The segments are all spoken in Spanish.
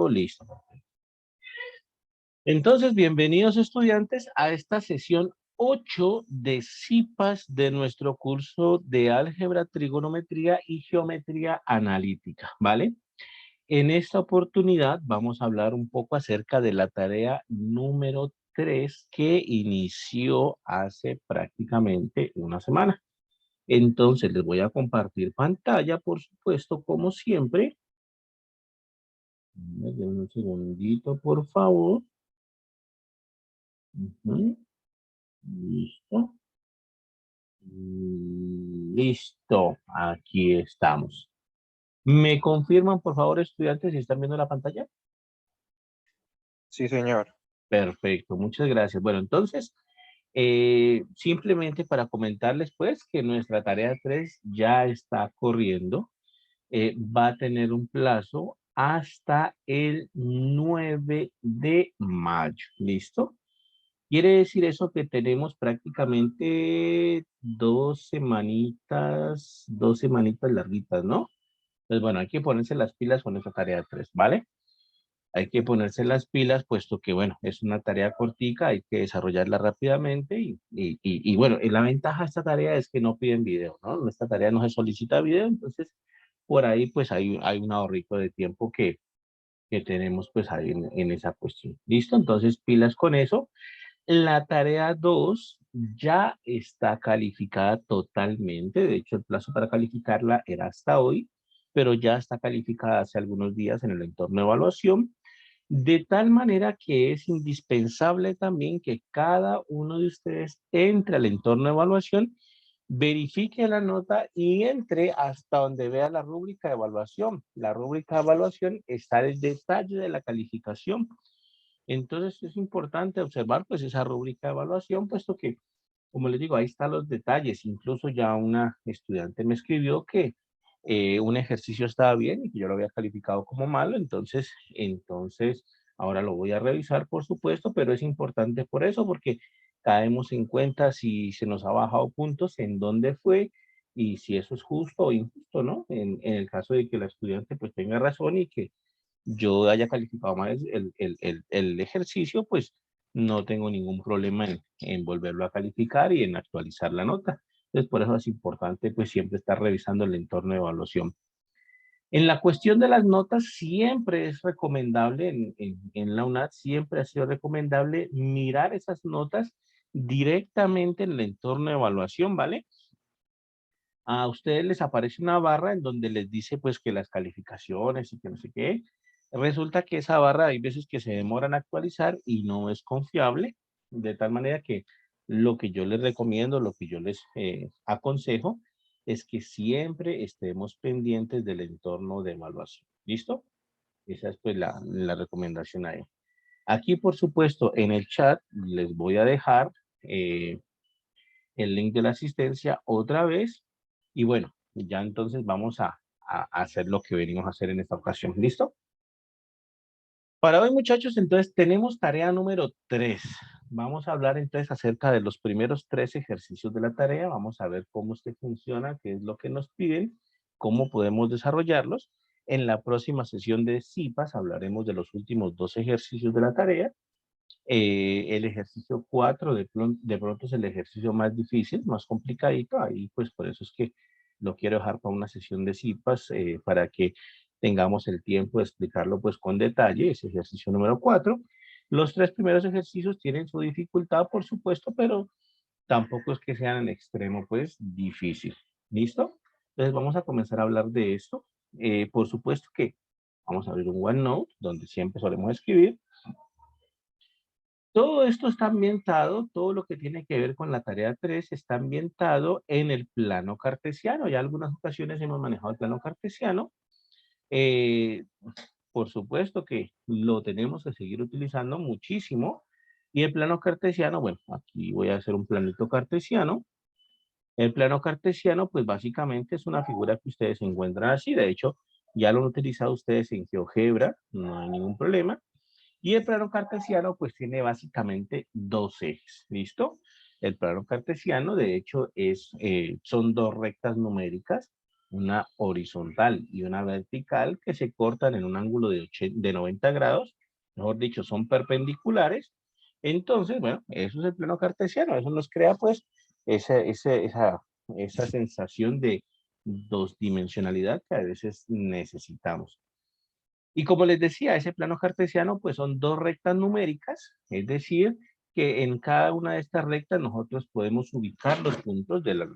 listo. Entonces, bienvenidos estudiantes a esta sesión 8 de CIPAS de nuestro curso de álgebra, trigonometría y geometría analítica, ¿vale? En esta oportunidad vamos a hablar un poco acerca de la tarea número 3 que inició hace prácticamente una semana. Entonces, les voy a compartir pantalla, por supuesto, como siempre. Denme un segundito, por favor. Listo. Listo. Aquí estamos. ¿Me confirman, por favor, estudiantes, si están viendo la pantalla? Sí, señor. Perfecto, muchas gracias. Bueno, entonces, simplemente para comentarles, pues, que nuestra tarea 3 ya está corriendo. Va a tener un plazo hasta el 9 de mayo. ¿Listo? Quiere decir eso que tenemos prácticamente dos semanitas larguitas, ¿no? Entonces, bueno, hay que ponerse las pilas con esta tarea 3, ¿vale? Hay que ponerse las pilas, puesto que, bueno, es una tarea cortica, hay que desarrollarla rápidamente y bueno, la ventaja de esta tarea es que no piden video, ¿no? Esta tarea no se solicita video, entonces, por ahí, pues, hay un ahorrito de tiempo que tenemos, pues, ahí en esa cuestión. ¿Listo? Entonces, pilas con eso. La tarea 2 ya está calificada totalmente. De hecho, el plazo para calificarla era hasta hoy, pero ya está calificada hace algunos días en el entorno de evaluación. De tal manera que es indispensable también que cada uno de ustedes entre al entorno de evaluación, verifique la nota y entre hasta donde vea la rúbrica de evaluación. La rúbrica de evaluación está el detalle de la calificación. Entonces es importante observar pues esa rúbrica de evaluación, puesto que, como les digo, ahí están los detalles. Incluso ya una estudiante me escribió que un ejercicio estaba bien y que yo lo había calificado como malo, entonces ahora lo voy a revisar, por supuesto, pero es importante por eso, porque caemos en cuenta si se nos ha bajado puntos, en dónde fue y si eso es justo o injusto, ¿no? En el caso de que la estudiante pues tenga razón y que yo haya calificado mal el ejercicio, pues no tengo ningún problema en volverlo a calificar y en actualizar la nota. Entonces, por eso es importante, pues, siempre estar revisando el entorno de evaluación. En la cuestión de las notas, siempre es recomendable, en la UNAD, siempre ha sido recomendable mirar esas notas directamente en el entorno de evaluación, ¿vale? A ustedes les aparece una barra en donde les dice, pues, que las calificaciones y que no sé qué. Resulta que esa barra hay veces que se demoran a actualizar y no es confiable, de tal manera que lo que yo les recomiendo, lo que yo les aconsejo, es que siempre estemos pendientes del entorno de evaluación. ¿Listo? Esa es pues la recomendación ahí. Aquí, por supuesto, en el chat les voy a dejar el link de la asistencia otra vez. Y bueno, ya entonces vamos a hacer lo que venimos a hacer en esta ocasión. ¿Listo? Para hoy, muchachos, entonces tenemos tarea número 3. Vamos a hablar entonces acerca de los primeros 3 ejercicios de la tarea. Vamos a ver cómo es que funciona, qué es lo que nos piden, cómo podemos desarrollarlos. En la próxima sesión de CIPAS hablaremos de los últimos 2 ejercicios de la tarea. El ejercicio 4 de pronto es el ejercicio más difícil, más complicadito. Ahí pues por eso es que lo quiero dejar para una sesión de CIPAS para que tengamos el tiempo de explicarlo pues con detalle, ese ejercicio número 4. Los 3 primeros ejercicios tienen su dificultad, por supuesto, pero tampoco es que sean en extremo pues difícil. ¿Listo? Entonces vamos a comenzar a hablar de esto. Por supuesto que vamos a abrir un OneNote donde siempre solemos escribir. Todo esto está ambientado, todo lo que tiene que ver con la tarea 3 está ambientado en el plano cartesiano. Ya algunas ocasiones hemos manejado el plano cartesiano. Eh, por supuesto que lo tenemos que seguir utilizando muchísimo. Y el plano cartesiano, bueno, aquí voy a hacer un planito cartesiano. El plano cartesiano, pues básicamente es una figura que ustedes encuentran así. De hecho, ya lo han utilizado ustedes en GeoGebra, no hay ningún problema. Y el plano cartesiano pues tiene básicamente 2 ejes, ¿listo? El plano cartesiano de hecho son 2 rectas numéricas, una horizontal y una vertical que se cortan en un ángulo de 90 grados, mejor dicho, son perpendiculares. Entonces, bueno, eso es el plano cartesiano, eso nos crea pues esa sensación de dos dimensionalidad que a veces necesitamos. Y como les decía, ese plano cartesiano pues son dos rectas numéricas, es decir, que en cada una de estas rectas nosotros podemos ubicar los puntos de los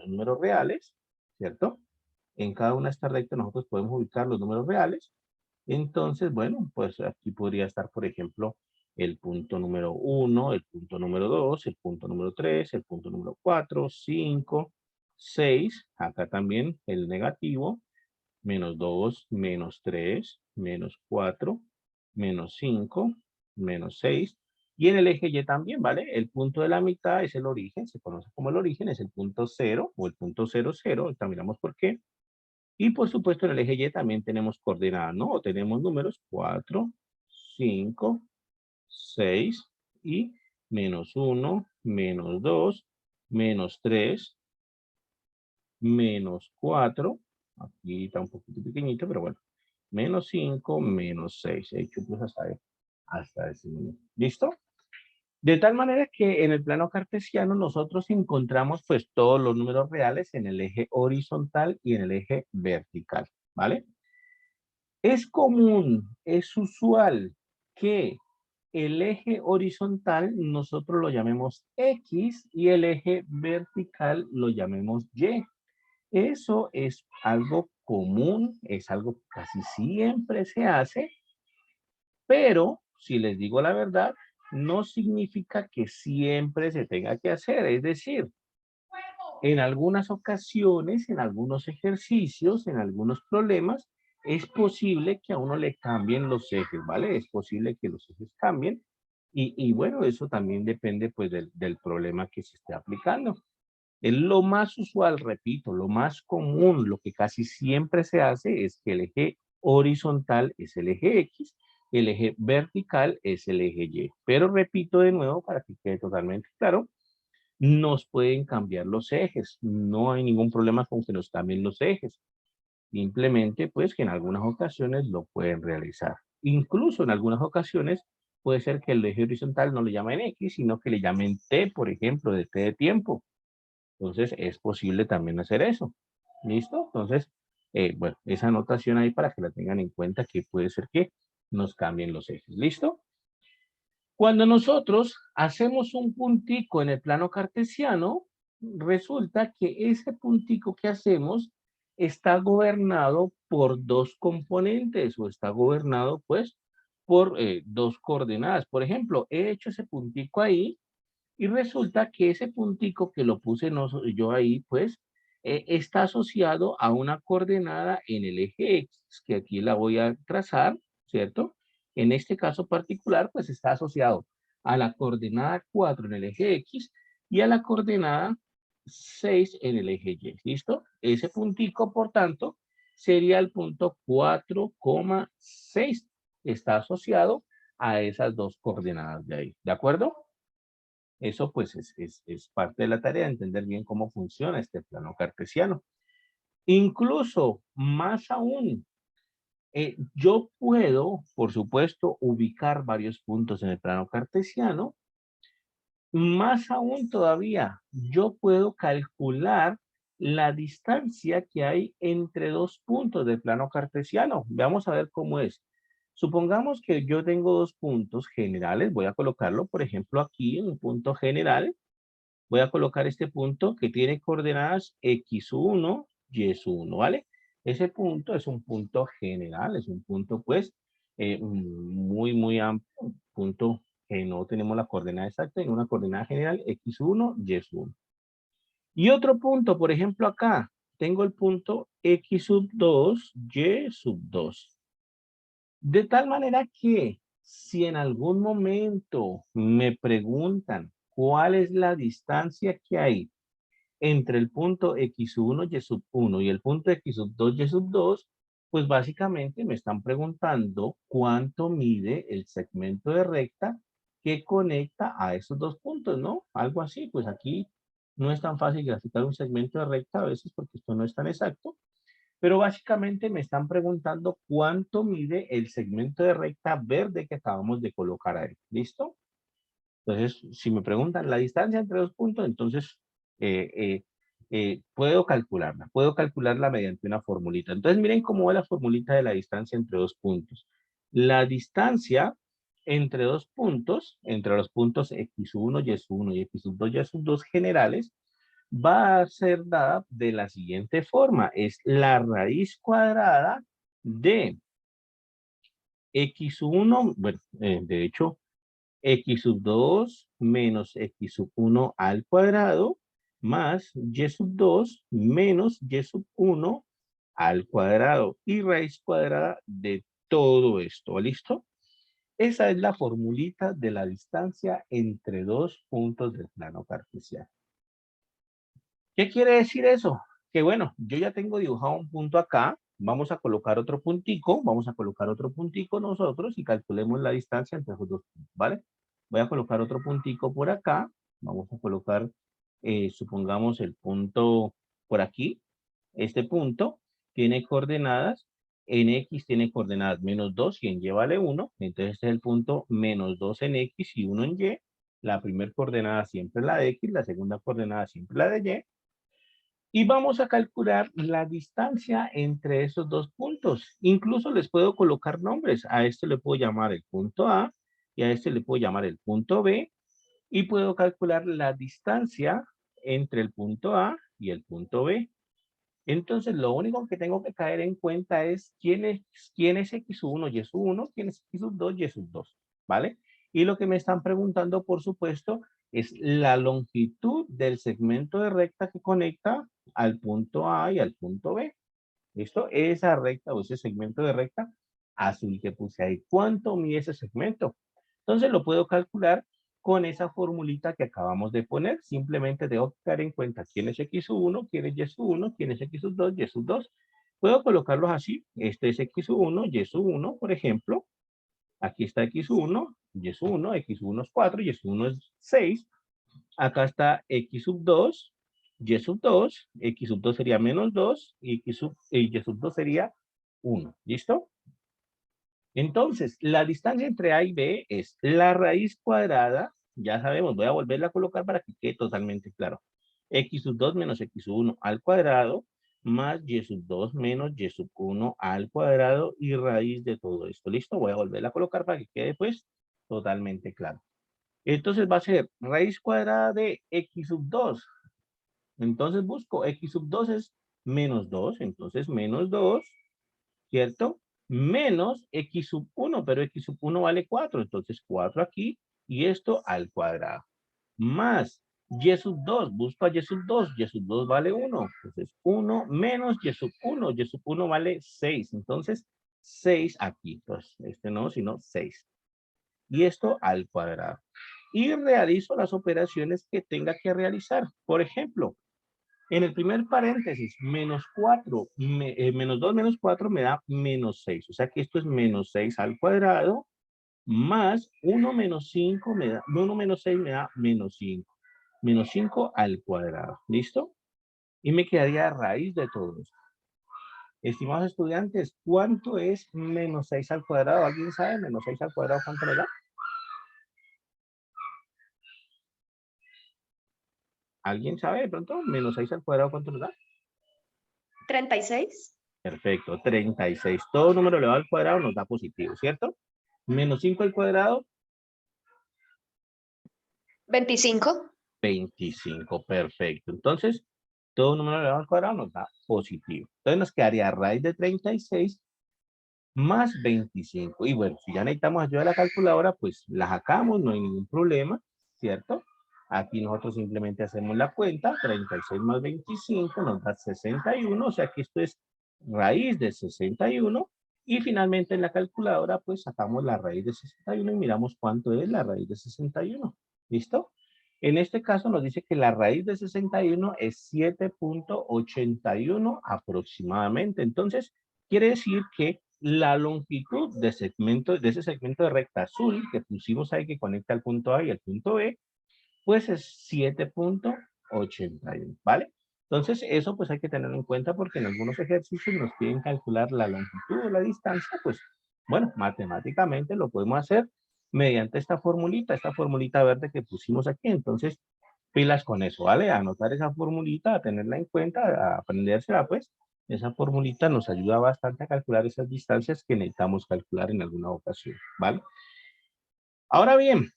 números reales, ¿cierto? En cada una de estas rectas nosotros podemos ubicar los números reales. Entonces, bueno, pues aquí podría estar, por ejemplo, el punto número 1, el punto número 2, el punto número 3, el punto número 4, 5, 6. Acá también el negativo, menos 2, menos 3, menos 4, menos 5, menos 6. Y en el eje Y también, ¿vale? El punto de la mitad es el origen, se conoce como el origen, es el punto 0 o el punto 0, 0, ahorita miramos por qué. Y por supuesto en el eje Y también tenemos coordenadas, ¿no? O tenemos números 4, 5, 6 y menos 1, menos 2, menos 3, menos 4. Aquí está un poquito pequeñito, pero bueno. Menos 5, menos 6. He hecho pues hasta ese número. ¿Listo? De tal manera que en el plano cartesiano nosotros encontramos pues todos los números reales en el eje horizontal y en el eje vertical, ¿vale? Es común, es usual que el eje horizontal nosotros lo llamemos X y el eje vertical lo llamemos Y. Eso es algo común, es algo que casi siempre se hace, pero si les digo la verdad, no significa que siempre se tenga que hacer. Es decir, en algunas ocasiones, en algunos ejercicios, en algunos problemas, es posible que a uno le cambien los ejes, ¿vale? Es posible que los ejes cambien. Y bueno, eso también depende pues del problema que se esté aplicando. Es lo más usual, repito, lo más común, lo que casi siempre se hace es que el eje horizontal es el eje X, el eje vertical es el eje Y. Pero repito de nuevo para que quede totalmente claro, nos pueden cambiar los ejes. No hay ningún problema con que nos cambien los ejes. Simplemente, pues, que en algunas ocasiones lo pueden realizar. Incluso en algunas ocasiones puede ser que el eje horizontal no le llamen X, sino que le llamen T, por ejemplo, de T de tiempo. Entonces, es posible también hacer eso. ¿Listo? Entonces, bueno, esa anotación ahí para que la tengan en cuenta que puede ser que nos cambien los ejes. ¿Listo? Cuando nosotros hacemos un puntico en el plano cartesiano, resulta que ese puntico que hacemos está gobernado por dos componentes o está gobernado pues por dos coordenadas. Por ejemplo, he hecho ese puntico ahí y resulta que ese puntico que lo puse yo ahí pues está asociado a una coordenada en el eje X, que aquí la voy a trazar, ¿cierto? En este caso particular, pues está asociado a la coordenada 4 en el eje X y a la coordenada 6 en el eje Y. ¿Listo? Ese puntico, por tanto, sería el punto 4,6. Está asociado a esas dos coordenadas de ahí. ¿De acuerdo? Eso pues es parte de la tarea, entender bien cómo funciona este plano cartesiano. Incluso, más aún, yo puedo, por supuesto, ubicar varios puntos en el plano cartesiano. Más aún todavía, yo puedo calcular la distancia que hay entre dos puntos del plano cartesiano. Vamos a ver cómo es. Supongamos que yo tengo dos puntos generales. Voy a colocarlo, por ejemplo, aquí en un punto general. Voy a colocar este punto que tiene coordenadas x1, y1, ¿vale? Ese punto es un punto general, es un punto pues muy amplio, un punto que no tenemos la coordenada exacta, en una coordenada general x1, y1. Y otro punto, por ejemplo acá, tengo el punto x sub 2, y sub 2. De tal manera que si en algún momento me preguntan cuál es la distancia que hay entre el punto x1 y sub 1 y el punto x sub 2 y sub 2, pues básicamente me están preguntando cuánto mide el segmento de recta que conecta a esos dos puntos, ¿no? Algo así, pues aquí no es tan fácil graficar un segmento de recta a veces porque esto no es tan exacto, Pero básicamente me están preguntando cuánto mide el segmento de recta verde que acabamos de colocar ahí. ¿Listo? Entonces, si me preguntan la distancia entre dos puntos, entonces puedo calcularla mediante una formulita. Entonces, miren cómo va la formulita de la distancia entre dos puntos. La distancia entre dos puntos, entre los puntos x1, y1 y x2, y2 generales, va a ser dada de la siguiente forma. Es la raíz cuadrada de x1, bueno, de hecho, x sub 2 menos x sub 1 al cuadrado más y sub 2 menos y sub 1 al cuadrado y raíz cuadrada de todo esto. ¿Listo? Esa es la formulita de la distancia entre dos puntos del plano cartesiano. ¿Qué quiere decir eso? Que bueno, yo ya tengo dibujado un punto acá. Vamos a colocar otro puntico. Vamos a colocar otro puntico nosotros y calculemos la distancia entre esos dos puntos, ¿vale? Voy a colocar otro puntico por acá. Vamos a colocar, supongamos, el punto por aquí. Este punto tiene coordenadas. En X tiene coordenadas -2 y en Y vale 1. Entonces este es el punto -2 en X y 1 en Y. La primera coordenada siempre es la de X, la segunda coordenada siempre la de Y. Y vamos a calcular la distancia entre esos dos puntos. Incluso les puedo colocar nombres. A este le puedo llamar el punto A y a este le puedo llamar el punto B. Y puedo calcular la distancia entre el punto A y el punto B. Entonces, lo único que tengo que caer en cuenta es quién es X1, Y1, quién es X2, Y2, ¿vale? Y lo que me están preguntando, por supuesto, es la longitud del segmento de recta que conecta al punto A y al punto B. ¿Listo? Esa recta o ese segmento de recta azul que puse ahí. ¿Cuánto mide ese segmento? Entonces lo puedo calcular con esa formulita que acabamos de poner. Simplemente debo tener en cuenta quién es X1, quién es Y1, quién es X2, Y2. Puedo colocarlos así. Este es X1, Y1, por ejemplo. Aquí está X1, Y1, X1 es 4, Y1 es 6. Acá está X sub 2, Y sub 2, X sub 2 sería -2 y Y sub 2 sería 1. ¿Listo? Entonces, la distancia entre A y B es la raíz cuadrada, ya sabemos, voy a volverla a colocar para que quede totalmente claro. X sub 2 menos X sub 1 al cuadrado, más Y sub 2 menos Y sub 1 al cuadrado y raíz de todo esto. ¿Listo? Voy a volverla a colocar para que quede pues totalmente claro. Entonces va a ser raíz cuadrada de X sub 2. Entonces busco X sub 2 es -2, entonces -2, ¿cierto? Menos X sub 1, pero X sub 1 vale 4, entonces 4 aquí y esto al cuadrado. Más Y sub 2, busco a Y sub 2, Y sub 2 vale 1, entonces 1 menos Y sub 1, Y sub 1 vale 6, entonces 6 aquí, pues este no, sino 6. Y esto al cuadrado. Y realizo las operaciones que tenga que realizar. Por ejemplo, en el primer paréntesis, -4, -2 menos 4 me da -6. O sea que esto es -6 al cuadrado, más 1 menos 5 me da, 1 menos 6 me da -5. -5 al cuadrado. ¿Listo? Y me quedaría raíz de todo esto. Estimados estudiantes, ¿cuánto es -6 al cuadrado? ¿Alguien sabe? ¿-6 al cuadrado cuánto me da? ¿Alguien sabe de pronto? ¿-6 al cuadrado cuánto nos da? 36. Perfecto, 36. Todo número elevado al cuadrado nos da positivo, ¿cierto? -5 al cuadrado, 25. 25. Perfecto. Entonces, todo número elevado al cuadrado nos da positivo. Entonces nos quedaría raíz de 36 más 25. Y bueno, si ya necesitamos ayuda de la calculadora, pues la sacamos, no hay ningún problema, ¿cierto? Aquí nosotros simplemente hacemos la cuenta, 36 más 25 nos da 61, o sea que esto es raíz de 61. Y finalmente en la calculadora, pues sacamos la raíz de 61 y miramos cuánto es la raíz de 61. ¿Listo? En este caso nos dice que la raíz de 61 es 7.81 aproximadamente. Entonces, quiere decir que la longitud de ese segmento de recta azul que pusimos ahí que conecta al punto A y al punto B, pues es 7.81, ¿vale? Entonces, eso pues hay que tenerlo en cuenta porque en algunos ejercicios nos piden calcular la longitud o la distancia, pues bueno, matemáticamente lo podemos hacer mediante esta formulita verde que pusimos aquí. Entonces, pilas con eso, ¿vale? A anotar esa formulita, a tenerla en cuenta, a aprendérsela, pues. Esa formulita nos ayuda bastante a calcular esas distancias que necesitamos calcular en alguna ocasión, ¿vale? Ahora bien,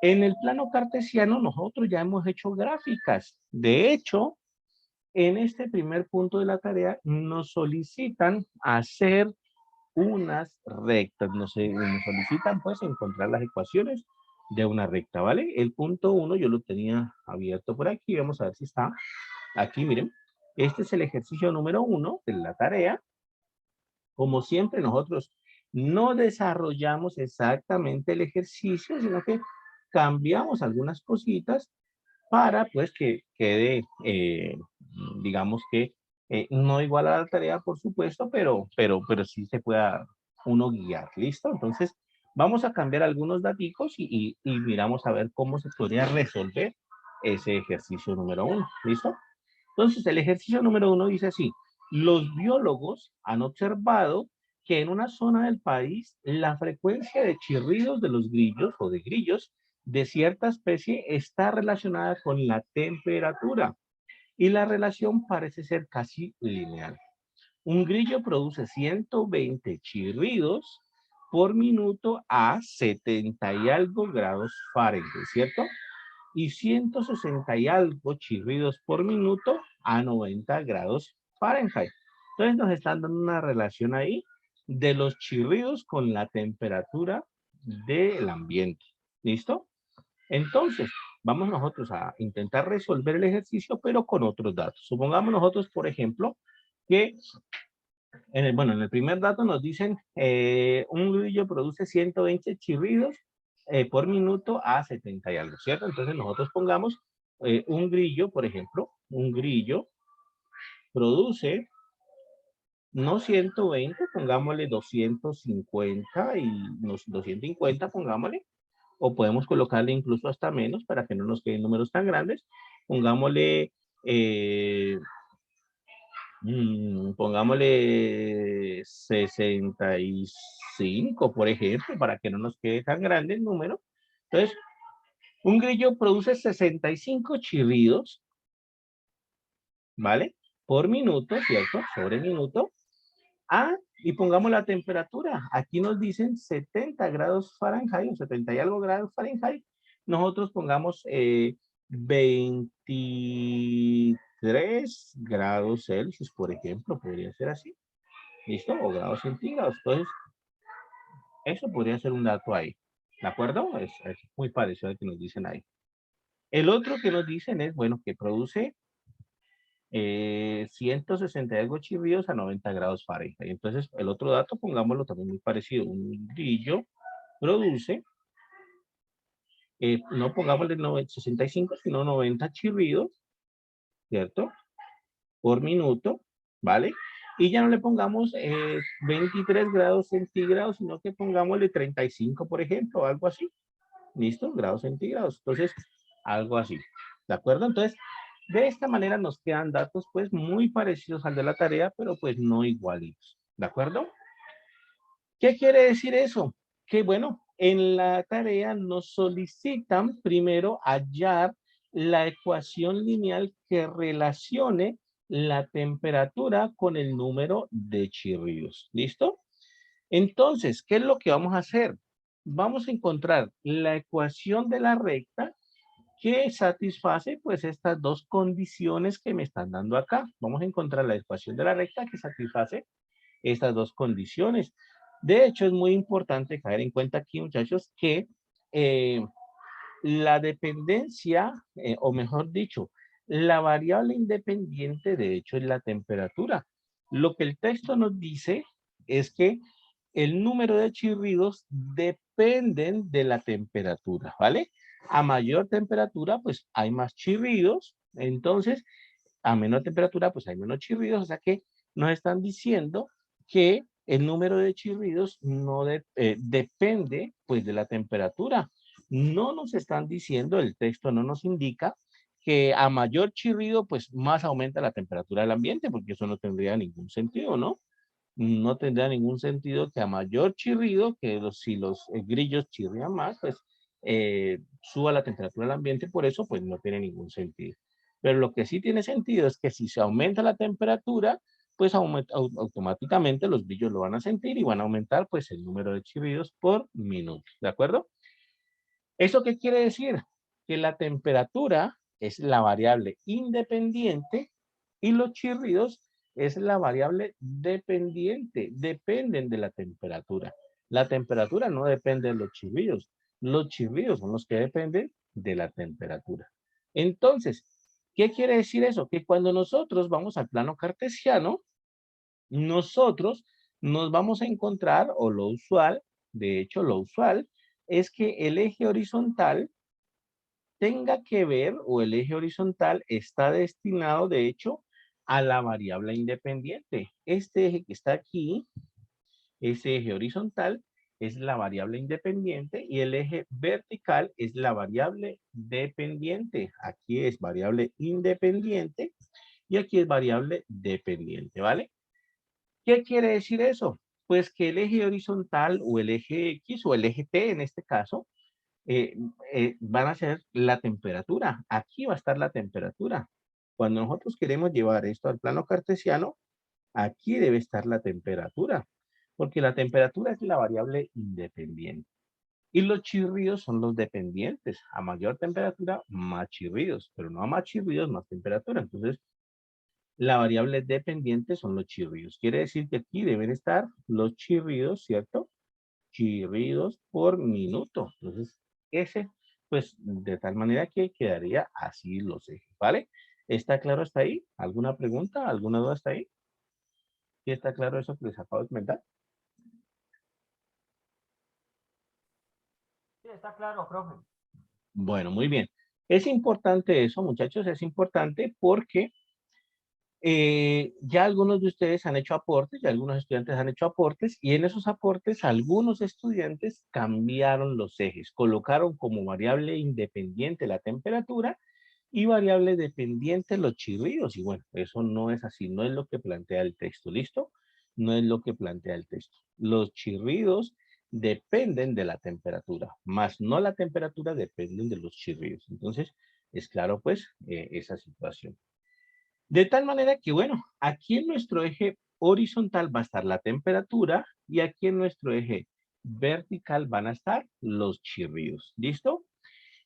en el plano cartesiano nosotros ya hemos hecho gráficas. De hecho, en este primer punto de la tarea nos solicitan hacer unas rectas. Nos solicitan pues encontrar las ecuaciones de una recta, ¿vale? El punto 1 yo lo tenía abierto por aquí. Vamos a ver si está. Aquí, miren. Este es el ejercicio número 1 de la tarea. Como siempre, nosotros no desarrollamos exactamente el ejercicio, sino que cambiamos algunas cositas para pues que quede, digamos que no igual a la tarea, por supuesto, pero sí se pueda uno guiar, ¿listo? Entonces, vamos a cambiar algunos daticos y miramos a ver cómo se podría resolver ese ejercicio número 1, ¿listo? Entonces, el ejercicio número 1 dice así: los biólogos han observado que en una zona del país la frecuencia de chirridos de los grillos o de grillos de cierta especie está relacionada con la temperatura y la relación parece ser casi lineal. Un grillo produce 120 chirridos por minuto a 70 y algo grados Fahrenheit, ¿cierto? Y 160 y algo chirridos por minuto a 90 grados Fahrenheit. Entonces nos están dando una relación ahí de los chirridos con la temperatura del ambiente. ¿Listo? Entonces, vamos nosotros a intentar resolver el ejercicio, pero con otros datos. Supongamos nosotros, por ejemplo, que en el primer dato nos dicen un grillo produce 120 chirridos por minuto a 70 y algo, ¿cierto? Entonces nosotros pongamos un grillo, por ejemplo, un grillo produce no 120, pongámosle 250 y 250, pongámosle, o podemos colocarle incluso hasta menos para que no nos queden números tan grandes. Pongámosle eh, pongámosle 65, por ejemplo, para que no nos quede tan grande el número. Entonces, un grillo produce 65 chirridos, ¿vale? Por minuto, ¿cierto? Sobre minuto. Ah, y pongamos la temperatura. Aquí nos dicen 70 grados Fahrenheit, o 70 y algo grados Fahrenheit. Nosotros pongamos 23 grados Celsius, por ejemplo, podría ser así. ¿Listo? O grados centígrados. Entonces, eso podría ser un dato ahí. ¿De acuerdo? Es muy parecido al que nos dicen ahí. El otro que nos dicen es, bueno, que produce 160 y algo chirridos a 90 grados Fahrenheit. Entonces, el otro dato, pongámoslo también muy parecido. Un grillo produce, no pongámosle 65, sino 90 chirridos, ¿cierto? Por minuto, ¿vale? Y ya no le pongamos 23 grados centígrados, sino que pongámosle 35, por ejemplo, algo así. ¿Listo? Grados centígrados. Entonces, algo así. ¿De acuerdo? Entonces, de esta manera nos quedan datos pues muy parecidos al de la tarea, pero pues no igualitos. ¿De acuerdo? ¿Qué quiere decir eso? Que bueno, en la tarea nos solicitan primero hallar la ecuación lineal que relacione la temperatura con el número de chirridos. ¿Listo? Entonces, ¿qué es lo que vamos a hacer? Vamos a encontrar la ecuación de la recta que satisface pues estas dos condiciones que me están dando acá. Vamos a encontrar la ecuación de la recta que satisface estas dos condiciones. De hecho, es muy importante caer en cuenta aquí, muchachos, que eh, la dependencia, o mejor dicho, la variable independiente, de hecho, es la temperatura. Lo que el texto nos dice es que el número de chirridos dependen de la temperatura, ¿vale? A mayor temperatura, pues hay más chirridos. Entonces, a menor temperatura, pues hay menos chirridos. O sea que nos están diciendo que el número de chirridos no depende, pues, de la temperatura. No nos están diciendo, el texto no nos indica que a mayor chirrido, pues más aumenta la temperatura del ambiente, porque eso no tendría ningún sentido, ¿no? No tendría ningún sentido que a mayor chirrido, si los grillos chirrían más, pues suba la temperatura del ambiente, por eso pues no tiene ningún sentido. Pero lo que sí tiene sentido es que si se aumenta la temperatura, pues automáticamente los grillos lo van a sentir y van a aumentar pues el número de chirridos por minuto, ¿de acuerdo? ¿Eso qué quiere decir? Que la temperatura es la variable independiente y los chirridos es la variable dependiente. Dependen de la temperatura. La temperatura no depende de los chirridos. Los chirridos son los que dependen de la temperatura. Entonces, ¿qué quiere decir eso? Que cuando nosotros vamos al plano cartesiano, nosotros nos vamos a encontrar, o lo usual, de hecho, lo usual es que el eje horizontal tenga que ver, o el eje horizontal está destinado, de hecho, a la variable independiente. Este eje que está aquí, ese eje horizontal, es la variable independiente y el eje vertical es la variable dependiente. Aquí es variable independiente y aquí es variable dependiente, ¿vale? ¿Qué quiere decir eso? Pues que el eje horizontal o el eje X o el eje T en este caso van a ser la temperatura. Aquí va a estar la temperatura. Cuando nosotros queremos llevar esto al plano cartesiano, aquí debe estar la temperatura, porque la temperatura es la variable independiente. Y los chirridos son los dependientes. A mayor temperatura, más chirridos, pero no a más chirridos, más temperatura. Entonces, la variable dependiente son los chirridos. Quiere decir que aquí deben estar los chirridos, ¿cierto? Chirridos por minuto. Entonces, ese, pues, de tal manera que quedaría así los ejes, ¿vale? ¿Está claro hasta ahí? ¿Alguna pregunta? ¿Alguna duda hasta ahí? ¿Sí está claro eso que les acabo de comentar? Sí, está claro, profe. Bueno, muy bien. Es importante eso, muchachos, es importante porque ya algunos de ustedes han hecho aportes, ya algunos estudiantes han hecho aportes, y en esos aportes algunos estudiantes cambiaron los ejes, colocaron como variable independiente la temperatura y variable dependiente los chirridos. Y bueno, eso no es así, no es lo que plantea el texto, ¿listo? No es lo que plantea el texto. Los chirridos dependen de la temperatura, más no la temperatura dependen de los chirridos. Entonces, es claro pues esa situación. De tal manera que, bueno, aquí en nuestro eje horizontal va a estar la temperatura y aquí en nuestro eje vertical van a estar los chirridos. ¿Listo?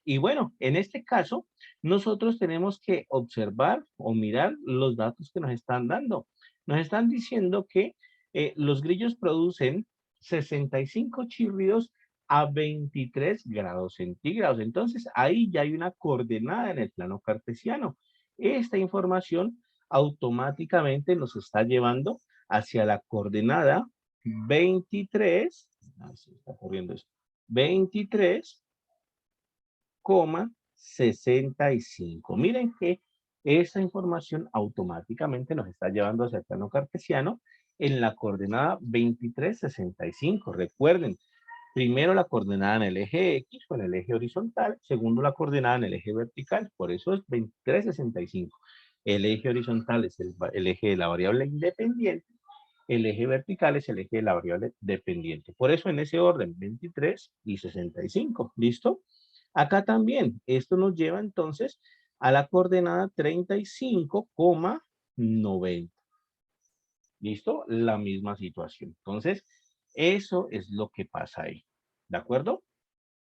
Y bueno, en este caso, nosotros tenemos que observar o mirar los datos que nos están dando. Nos están diciendo que los grillos producen 65 chirridos a 23 grados centígrados. Entonces, ahí ya hay una coordenada en el plano cartesiano. Esta información automáticamente nos está llevando hacia la coordenada 23, así está corriendo esto, 23,65. Miren que esa información automáticamente nos está llevando hacia el plano cartesiano en la coordenada 23,65. Recuerden, primero la coordenada en el eje X o en el eje horizontal, segundo la coordenada en el eje vertical, por eso es 23,65. El eje horizontal es el eje de la variable independiente, el eje vertical es el eje de la variable dependiente. Por eso en ese orden, 23 y 65. ¿Listo? Acá también, esto nos lleva entonces a la coordenada 35,90. ¿Listo? La misma situación. Entonces, eso es lo que pasa ahí. ¿De acuerdo?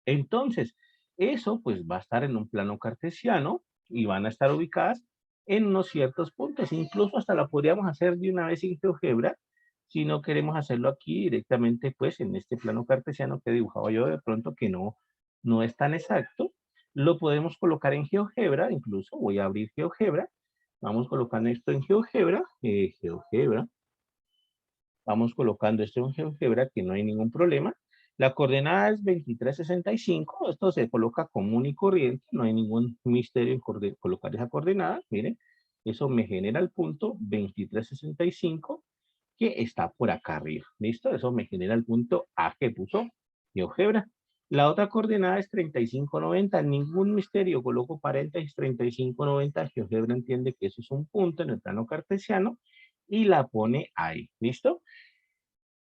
Entonces, eso pues va a estar en un plano cartesiano y van a estar ubicadas en unos ciertos puntos. Incluso hasta la podríamos hacer de una vez en GeoGebra, si no queremos hacerlo aquí directamente pues en este plano cartesiano que dibujaba yo de pronto que no es tan exacto. Lo podemos colocar en GeoGebra, incluso voy a abrir GeoGebra. Vamos colocando esto en GeoGebra, GeoGebra. Vamos colocando esto en GeoGebra que no hay ningún problema. La coordenada es 23,65. Esto se coloca común y corriente. No hay ningún misterio en colocar esa coordenada. Miren, eso me genera el punto 23,65 que está por acá arriba. ¿Listo? Eso me genera el punto A que puso GeoGebra. La otra coordenada es 35,90. Ningún misterio, coloco paréntesis 35,90. GeoGebra entiende que eso es un punto en el plano cartesiano y la pone ahí. ¿Listo?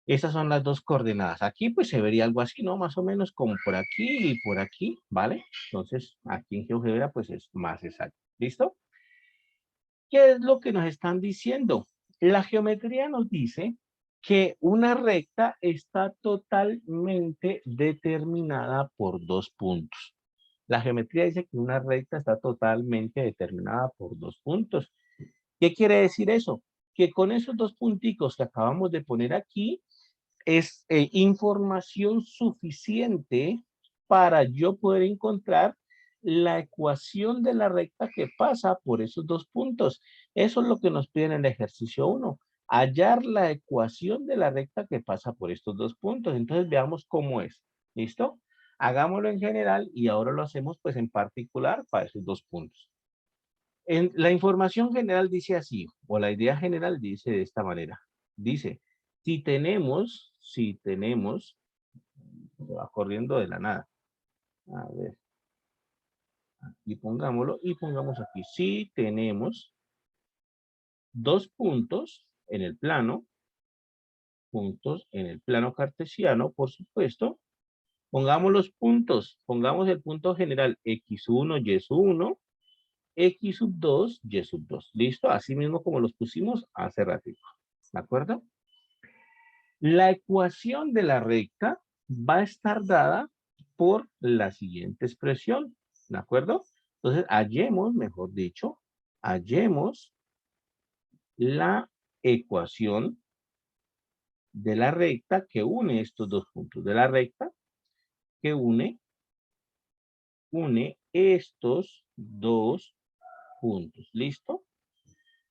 Esas son las dos coordenadas. Aquí pues se vería algo así, ¿no? Más o menos como por aquí y por aquí, ¿vale? Entonces aquí en GeoGebra pues es más exacto. ¿Listo? ¿Qué es lo que nos están diciendo? La geometría nos dice que una recta está totalmente determinada por dos puntos. La geometría dice que una recta está totalmente determinada por dos puntos. ¿Qué quiere decir eso? Que con esos dos punticos que acabamos de poner aquí es información suficiente para yo poder encontrar la ecuación de la recta que pasa por esos dos puntos. Eso es lo que nos piden en el ejercicio 1. Hallar la ecuación de la recta que pasa por estos dos puntos. Entonces veamos cómo es. ¿Listo? Hagámoslo en general y ahora lo hacemos pues en particular para esos dos puntos. En la información general dice así, o la idea general dice de esta manera. Dice, si tenemos, se va corriendo de la nada. A ver, aquí pongámoslo y pongamos aquí. Si tenemos dos puntos en el plano, cartesiano, por supuesto, pongamos los puntos, pongamos el punto general x1, y1, x sub 2, y sub 2. ¿Listo? Así mismo como los pusimos hace ratito. ¿De acuerdo? La ecuación de la recta va a estar dada por la siguiente expresión, ¿de acuerdo? Entonces, hallemos, mejor dicho, hallemos la ecuación de la recta que une estos dos puntos de la recta, que une estos dos puntos, ¿listo?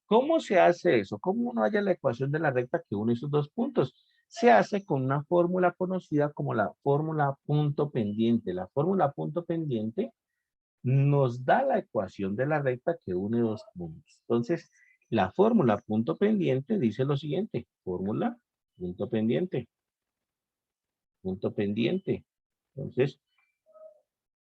¿Cómo se hace eso? ¿Cómo uno halla la ecuación de la recta que une esos dos puntos? Se hace con una fórmula conocida como la fórmula punto pendiente. La fórmula punto pendiente nos da la ecuación de la recta que une dos puntos. Entonces, la fórmula punto pendiente dice lo siguiente. Fórmula punto pendiente. Punto pendiente. Entonces,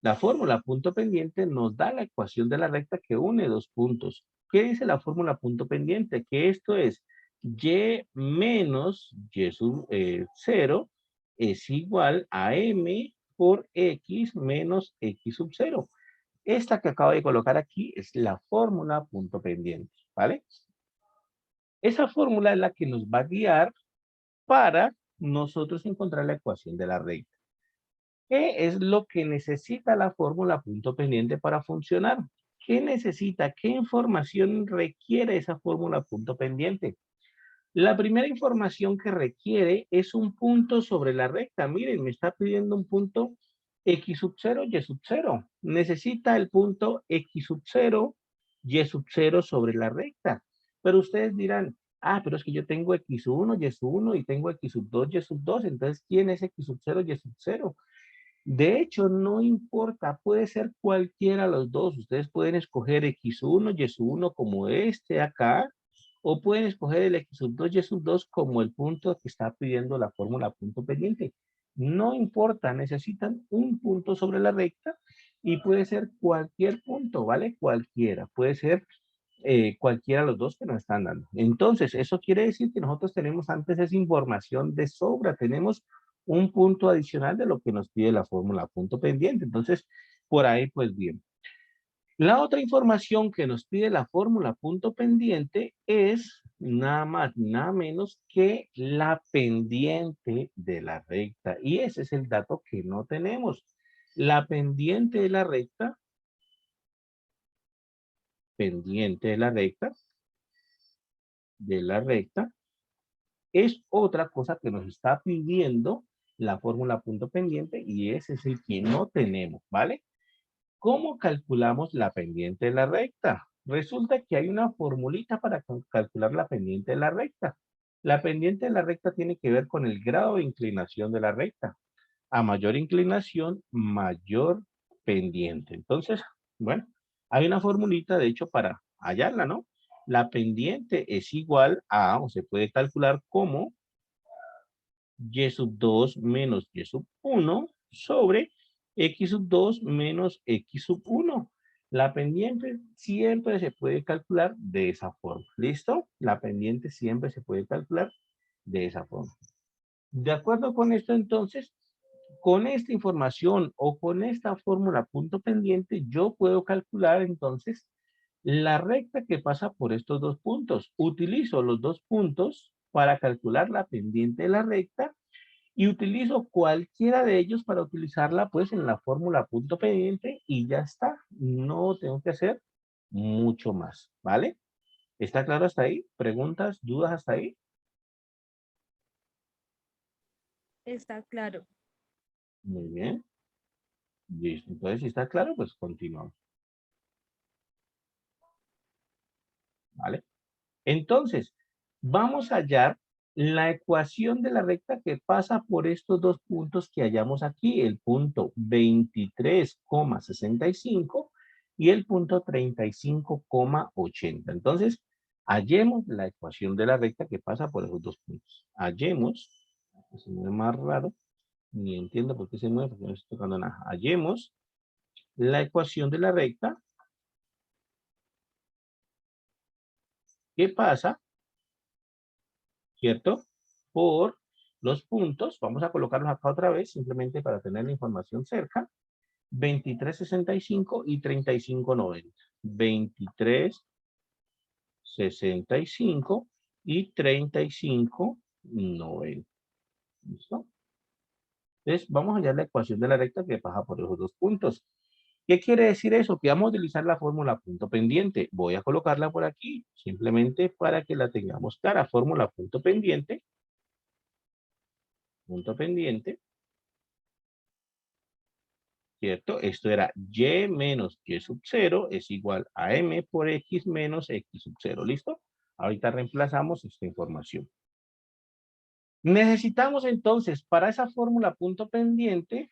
la fórmula punto pendiente nos da la ecuación de la recta que une dos puntos. ¿Qué dice la fórmula punto pendiente? Que esto es y menos y sub 0 es igual a m por x menos x sub 0. Esta que acabo de colocar aquí es la fórmula punto pendiente, ¿vale? Esa fórmula es la que nos va a guiar para nosotros encontrar la ecuación de la recta. ¿Qué es lo que necesita la fórmula punto pendiente para funcionar? ¿Qué necesita? ¿Qué información requiere esa fórmula punto pendiente? La primera información que requiere es un punto sobre la recta. Miren, me está pidiendo un punto x sub 0, y sub 0. Necesita el punto x sub 0, y sub 0 sobre la recta. Pero ustedes dirán, ah, pero es que yo tengo x sub 1, y sub 1 y tengo x sub 2, y sub 2. Entonces, ¿quién es x sub 0, y sub 0? De hecho, no importa, puede ser cualquiera de los dos. Ustedes pueden escoger x1, y1 como este acá, o pueden escoger el x sub 2, y sub 2 como el punto que está pidiendo la fórmula punto pendiente. No importa, necesitan un punto sobre la recta y puede ser cualquier punto, ¿vale? Cualquiera, puede ser cualquiera de los dos que nos están dando. Entonces, eso quiere decir que nosotros tenemos antes esa información de sobra, tenemos un punto adicional de lo que nos pide la fórmula punto pendiente. Entonces, por ahí, pues bien. La otra información que nos pide la fórmula punto pendiente es nada más, nada menos que la pendiente de la recta. Y ese es el dato que no tenemos. La pendiente de la recta, es otra cosa que nos está pidiendo la fórmula punto pendiente y ese es el que no tenemos, ¿vale? ¿Cómo calculamos la pendiente de la recta? Resulta que hay una formulita para calcular la pendiente de la recta. La pendiente de la recta tiene que ver con el grado de inclinación de la recta. A mayor inclinación, mayor pendiente. Entonces, bueno, hay una formulita, de hecho, para hallarla, ¿no? La pendiente es igual a, o se puede calcular como y sub 2 menos y sub 1 sobre x sub 2 menos x sub 1. La pendiente siempre se puede calcular de esa forma. ¿Listo? La pendiente siempre se puede calcular de esa forma. De acuerdo con esto, entonces, con esta información o con esta fórmula punto pendiente, yo puedo calcular entonces la recta que pasa por estos dos puntos. Utilizo los dos puntos para calcular la pendiente de la recta y utilizo cualquiera de ellos para utilizarla pues en la fórmula punto pendiente y ya está. No tengo que hacer mucho más, ¿vale? ¿Está claro hasta ahí? ¿Preguntas, dudas hasta ahí? Está claro. Muy bien. Listo. Entonces, si está claro, pues continuamos. ¿Vale? Entonces, vamos a hallar la ecuación de la recta que pasa por estos dos puntos que hallamos aquí, el punto 23,65 y el punto 35,80. Entonces, hallemos la ecuación de la recta que pasa por esos dos puntos. Hallemos, se mueve más raro, ni entiendo por qué se mueve, porque no estoy tocando nada. Hallemos la ecuación de la recta que pasa, ¿cierto? Por los puntos, vamos a colocarlos acá otra vez, simplemente para tener la información cerca, 23,65 y 35,90. 23,65 y 35,90. ¿Listo? Entonces, vamos a hallar la ecuación de la recta que pasa por esos dos puntos. ¿Qué quiere decir eso? Que vamos a utilizar la fórmula punto pendiente. Voy a colocarla por aquí, simplemente para que la tengamos clara. Fórmula punto pendiente, ¿cierto? Esto era y menos y sub 0 es igual a m por x menos x sub 0, ¿listo? Ahorita reemplazamos esta información. Necesitamos entonces, para esa fórmula punto pendiente,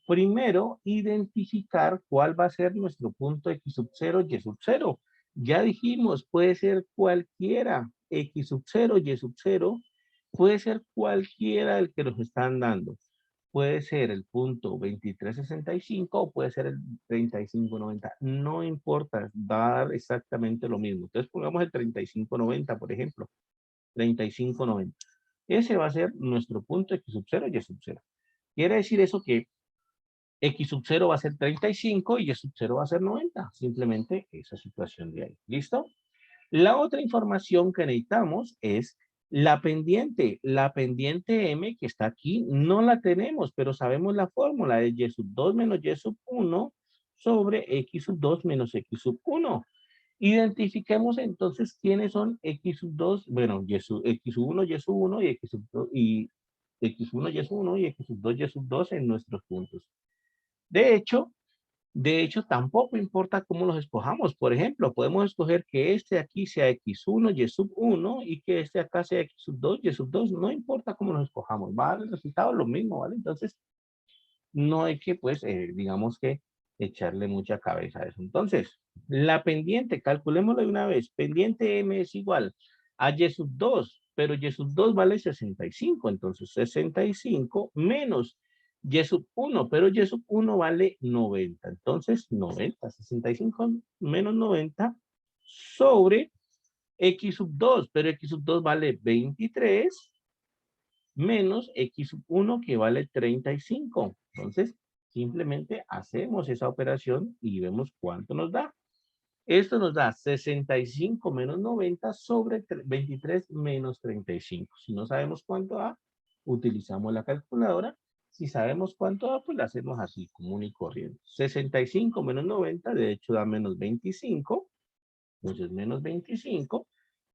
primero identificar cuál va a ser nuestro punto x sub 0, y sub 0. Ya dijimos, puede ser cualquiera, x sub 0, y sub 0, puede ser cualquiera del que nos están dando. Puede ser el punto 2365 o puede ser el 3590. No importa, va a dar exactamente lo mismo. Entonces pongamos el 3590, por ejemplo. 3590. Ese va a ser nuestro punto x sub 0 y sub 0. Quiere decir eso que x sub 0 va a ser 35 y y sub 0 va a ser 90. Simplemente esa situación de ahí. ¿Listo? La otra información que necesitamos es la pendiente. La pendiente M que está aquí no la tenemos, pero sabemos la fórmula de y sub 2 menos y sub 1 sobre x sub 2 menos x sub 1. Identifiquemos entonces quiénes son x sub 2, bueno, x sub 1, y sub 1 y x sub 2 y x1, y sub 1 y x sub 2, y sub 2 en nuestros puntos. De hecho, tampoco importa cómo los escojamos. Por ejemplo, podemos escoger que este aquí sea x1, y sub 1 y que este acá sea x sub 2, y sub 2. No importa cómo los escojamos. Va a dar el resultado lo mismo, ¿vale? Entonces, no hay que, pues, digamos que echarle mucha cabeza a eso. Entonces, la pendiente, calculémoslo de una vez. Pendiente M es igual a y sub 2, pero y sub 2 vale 65. Entonces, 65 menos y sub 1, pero y sub 1 vale 90. Entonces, 90, 65 menos 90 sobre x sub 2, pero x sub 2 vale 23 menos x sub 1 que vale 35. Entonces, simplemente hacemos esa operación y vemos cuánto nos da. Esto nos da 65 menos 90 sobre 23 menos 35. Si no sabemos cuánto da, utilizamos la calculadora. Si sabemos cuánto da, pues la hacemos así, común y corriente. 65 menos 90, de hecho, da menos 25. Entonces, menos 25.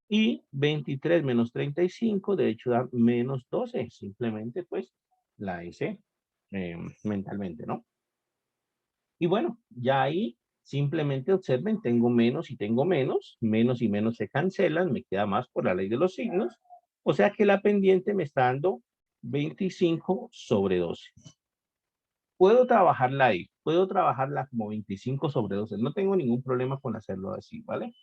Y 23 menos 35, de hecho, da menos 12. Simplemente, pues, la hice mentalmente, ¿no? Y bueno, ya ahí simplemente observen, tengo menos y tengo menos y menos se cancelan, me queda más por la ley de los signos. O sea que la pendiente me está dando 25 sobre 12. Puedo trabajarla ahí, puedo trabajarla como 25 sobre 12. No tengo ningún problema con hacerlo así, ¿vale?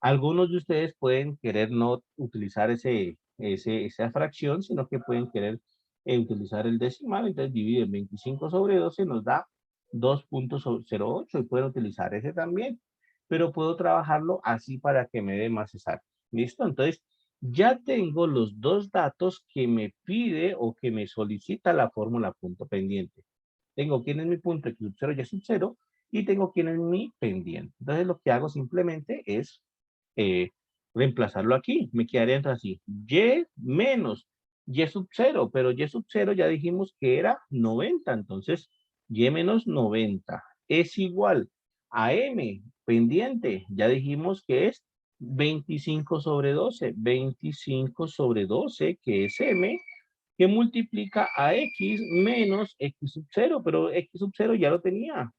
Algunos de ustedes pueden querer no utilizar esa fracción, sino que pueden querer utilizar el decimal, entonces divide 25 sobre 12 nos da 2.08 y puedo utilizar ese también, pero puedo trabajarlo así para que me dé más exacto. ¿Listo? Entonces, ya tengo los dos datos que me pide o que me solicita la fórmula punto pendiente. Tengo quién es mi punto x sub 0 y y sub 0 y tengo quién es mi pendiente. Entonces, lo que hago simplemente es reemplazarlo aquí. Me quedaría entonces así, y menos y sub 0, pero y sub 0 ya dijimos que era 90, entonces y menos 90 es igual a m pendiente, ya dijimos que es 25 sobre 12, 25 sobre 12, que es m, que multiplica a x menos x sub 0, pero x sub 0 ya lo tenía,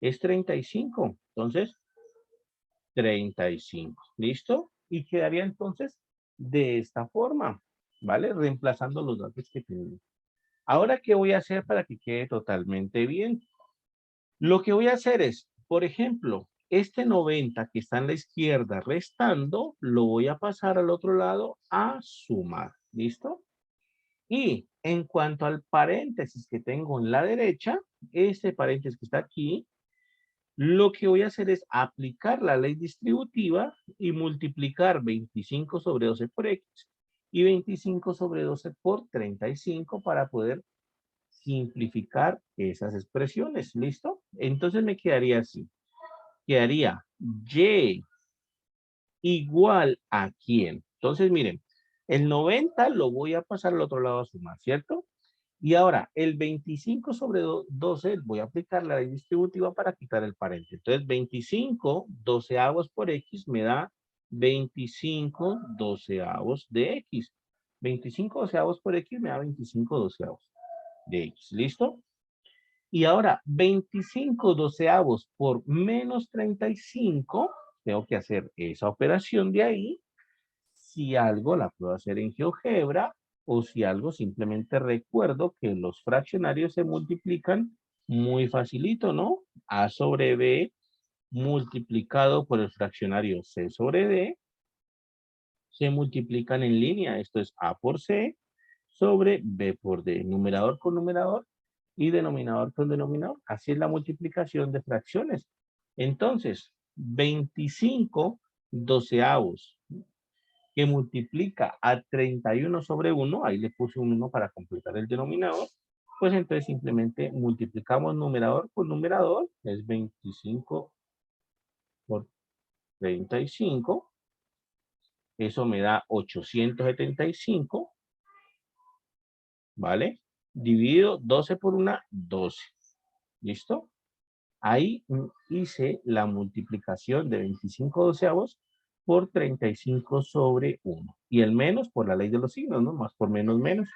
es 35, entonces 35, ¿listo? Y quedaría entonces de esta forma, ¿vale? Reemplazando los datos que tenemos. Ahora, ¿qué voy a hacer para que quede totalmente bien? Lo que voy a hacer es, por ejemplo, este 90 que está en la izquierda restando, lo voy a pasar al otro lado a sumar, ¿listo? Y en cuanto al paréntesis que tengo en la derecha, este paréntesis que está aquí, lo que voy a hacer es aplicar la ley distributiva y multiplicar 25 sobre 12 por x y 25 sobre 12 por 35 para poder simplificar esas expresiones. ¿Listo? Entonces me quedaría así. Quedaría y igual a quién. Entonces miren, el 90 lo voy a pasar al otro lado a sumar, ¿cierto? Y ahora, el 25 sobre 12, voy a aplicar la ley distributiva para quitar el paréntesis. Entonces, 25 doceavos por x me da 25 doceavos de x. 25 doceavos por x me da 25 doceavos de x. ¿Listo? Y ahora, 25 doceavos por menos 35, tengo que hacer esa operación de ahí. Si algo la puedo hacer en GeoGebra o si algo simplemente recuerdo que los fraccionarios se multiplican muy facilito, ¿no? A sobre B multiplicado por el fraccionario C sobre D se multiplican en línea. Esto es A por C sobre B por D. Numerador con numerador y denominador con denominador. Así es la multiplicación de fracciones. Entonces, 25 doceavos que multiplica a 31 sobre 1, ahí le puse un 1 para completar el denominador, pues entonces simplemente multiplicamos numerador por numerador, es 25 por 35, eso me da 875, ¿vale? Dividido 12 por 1, 12, ¿listo? Ahí hice la multiplicación de 25 doceavos por 35 sobre 1. Y el menos por la ley de los signos, ¿no? Más por menos, menos.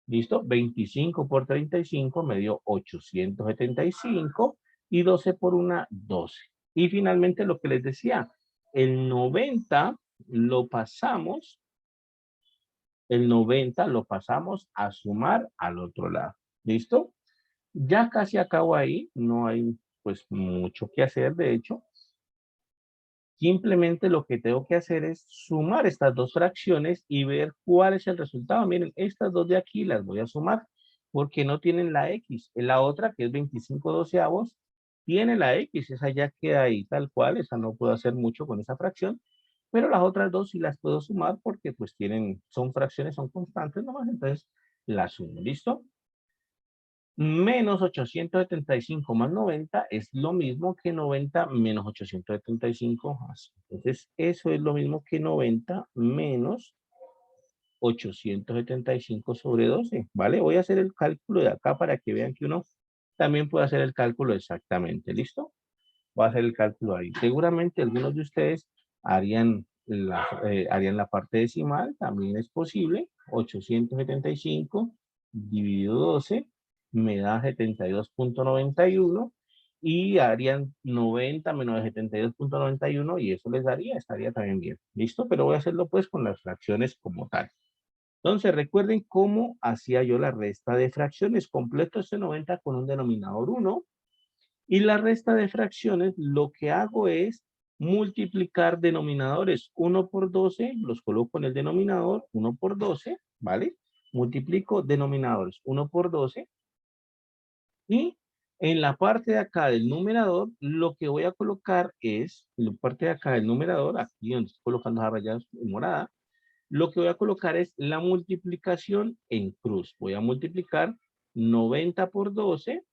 ¿Listo? 25 por 35 me dio 875 y 12 por 1, 12. Y finalmente lo que les decía, el 90 lo pasamos, a sumar al otro lado. ¿Listo? Ya casi acabo ahí, no hay pues mucho que hacer, de hecho. Simplemente lo que tengo que hacer es sumar estas dos fracciones y ver cuál es el resultado. Miren, estas dos de aquí las voy a sumar porque no tienen la X. En la otra, que es 25 doceavos, tiene la X. Esa ya queda ahí tal cual. Esa no puedo hacer mucho con esa fracción. Pero las otras dos sí las puedo sumar porque pues son fracciones, son constantes nomás. Entonces las sumo. ¿Listo? Menos 875 más 90 es lo mismo que 90 menos 875. Entonces, eso es lo mismo que 90 menos 875 sobre 12, ¿vale? Voy a hacer el cálculo de acá para que vean que uno también puede hacer el cálculo exactamente, ¿listo? Voy a hacer el cálculo ahí. Seguramente algunos de ustedes harían la parte decimal, también es posible. 875 dividido 12 me da 72.91 y harían 90 menos 72.91 y eso les daría, estaría también bien. ¿Listo? Pero voy a hacerlo pues con las fracciones como tal. Entonces, recuerden cómo hacía yo la resta de fracciones. Completo este 90 con un denominador 1. Y la resta de fracciones, lo que hago es multiplicar denominadores. 1 por 12, los coloco en el denominador, 1 por 12, ¿vale? multiplico denominadores 1 por 12 y en la parte de acá del numerador lo que voy a colocar es, en la parte de acá del numerador, aquí donde estoy colocando las rayas en morada, lo que voy a colocar es la multiplicación en cruz. Voy a multiplicar 90 por 12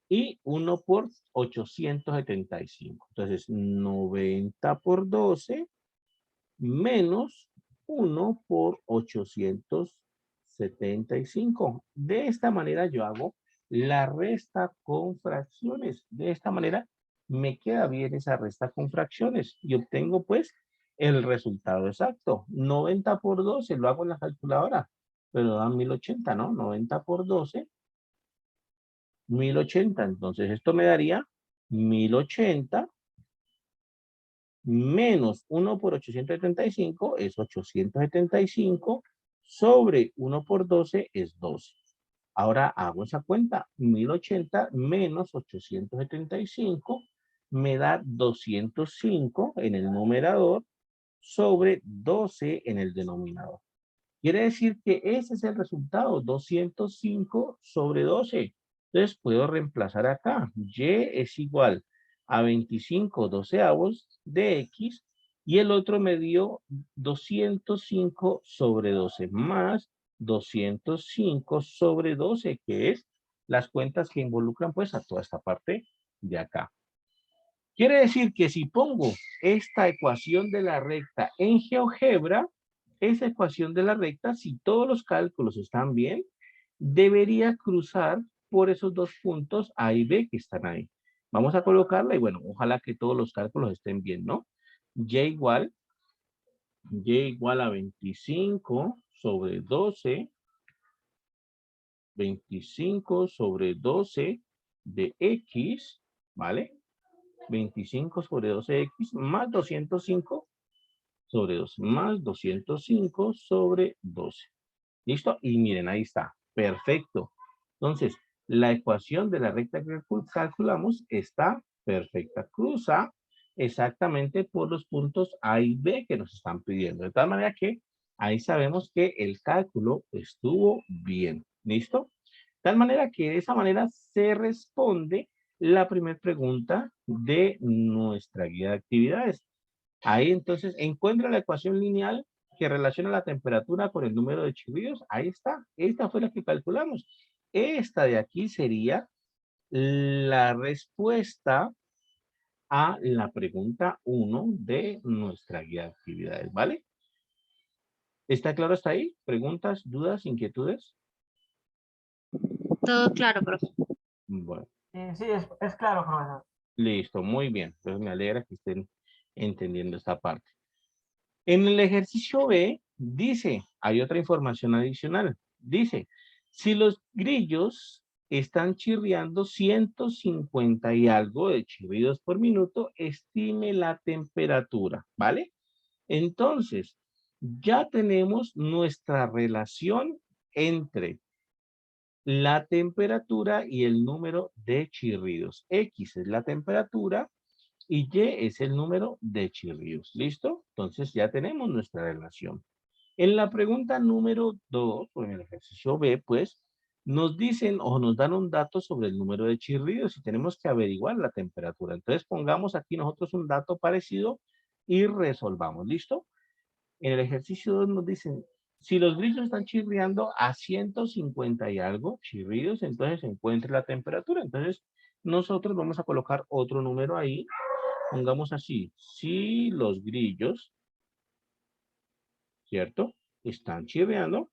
y 1 por 875. Entonces, 90 por 12 menos 1 por 875. De esta manera yo hago la resta con fracciones. De esta manera me queda bien esa resta con fracciones y obtengo pues el resultado exacto. 90 por 12 lo hago en la calculadora, pero dan 1080, ¿no? 90 por 12, 1080. Entonces esto me daría 1080 menos 1 por 875 es 875 sobre 1 por 12 es 12. Ahora hago esa cuenta. 1080 menos 875 me da 205 en el numerador sobre 12 en el denominador. Quiere decir que ese es el resultado, 205 sobre 12. Entonces puedo reemplazar acá. Y es igual a 25 doceavos de X y el otro me dio 205 sobre 12 más 205 sobre 12, que es las cuentas que involucran pues a toda esta parte de acá. Quiere decir que si pongo esta ecuación de la recta en GeoGebra, esa ecuación de la recta, si todos los cálculos están bien, debería cruzar por esos dos puntos A y B que están ahí. Vamos a colocarla y bueno, ojalá que todos los cálculos estén bien, ¿no? Y igual a 25 sobre 12, 25 sobre 12 de X, ¿vale? 25 sobre 12X más 205 sobre 12, más 205 sobre 12. ¿Listo? Y miren, ahí está. Perfecto. Entonces, la ecuación de la recta que calculamos está perfecta. Cruza exactamente por los puntos A y B que nos están pidiendo. De tal manera que ahí sabemos que el cálculo estuvo bien. ¿Listo? De tal manera que de esa manera se responde la primera pregunta de nuestra guía de actividades. Ahí entonces encuentra la ecuación lineal que relaciona la temperatura con el número de chirridos. Ahí está. Esta fue la que calculamos. Esta de aquí sería la respuesta a la pregunta 1 de nuestra guía de actividades, ¿vale? ¿Está claro hasta ahí? ¿Preguntas, dudas, inquietudes? Todo claro, profe. Bueno. Sí, es claro, profesor. Listo, muy bien. Entonces me alegra que estén entendiendo esta parte. En el ejercicio B dice, hay otra información adicional. Dice, si los grillos están chirriando 150 y algo de chirridos por minuto, estime la temperatura, ¿vale? Entonces, ya tenemos nuestra relación entre la temperatura y el número de chirridos. X es la temperatura y Y es el número de chirridos. ¿Listo? Entonces ya tenemos nuestra relación. En la pregunta número 2, o en el ejercicio B, pues, nos dicen o nos dan un dato sobre el número de chirridos y tenemos que averiguar la temperatura. Entonces pongamos aquí nosotros un dato parecido y resolvamos. ¿Listo? En el ejercicio 2 nos dicen, si los grillos están chirriando a 150 y algo chirridos, entonces encuentre la temperatura. Entonces nosotros vamos a colocar otro número ahí. Pongamos así, si los grillos, ¿cierto? Están chirriando.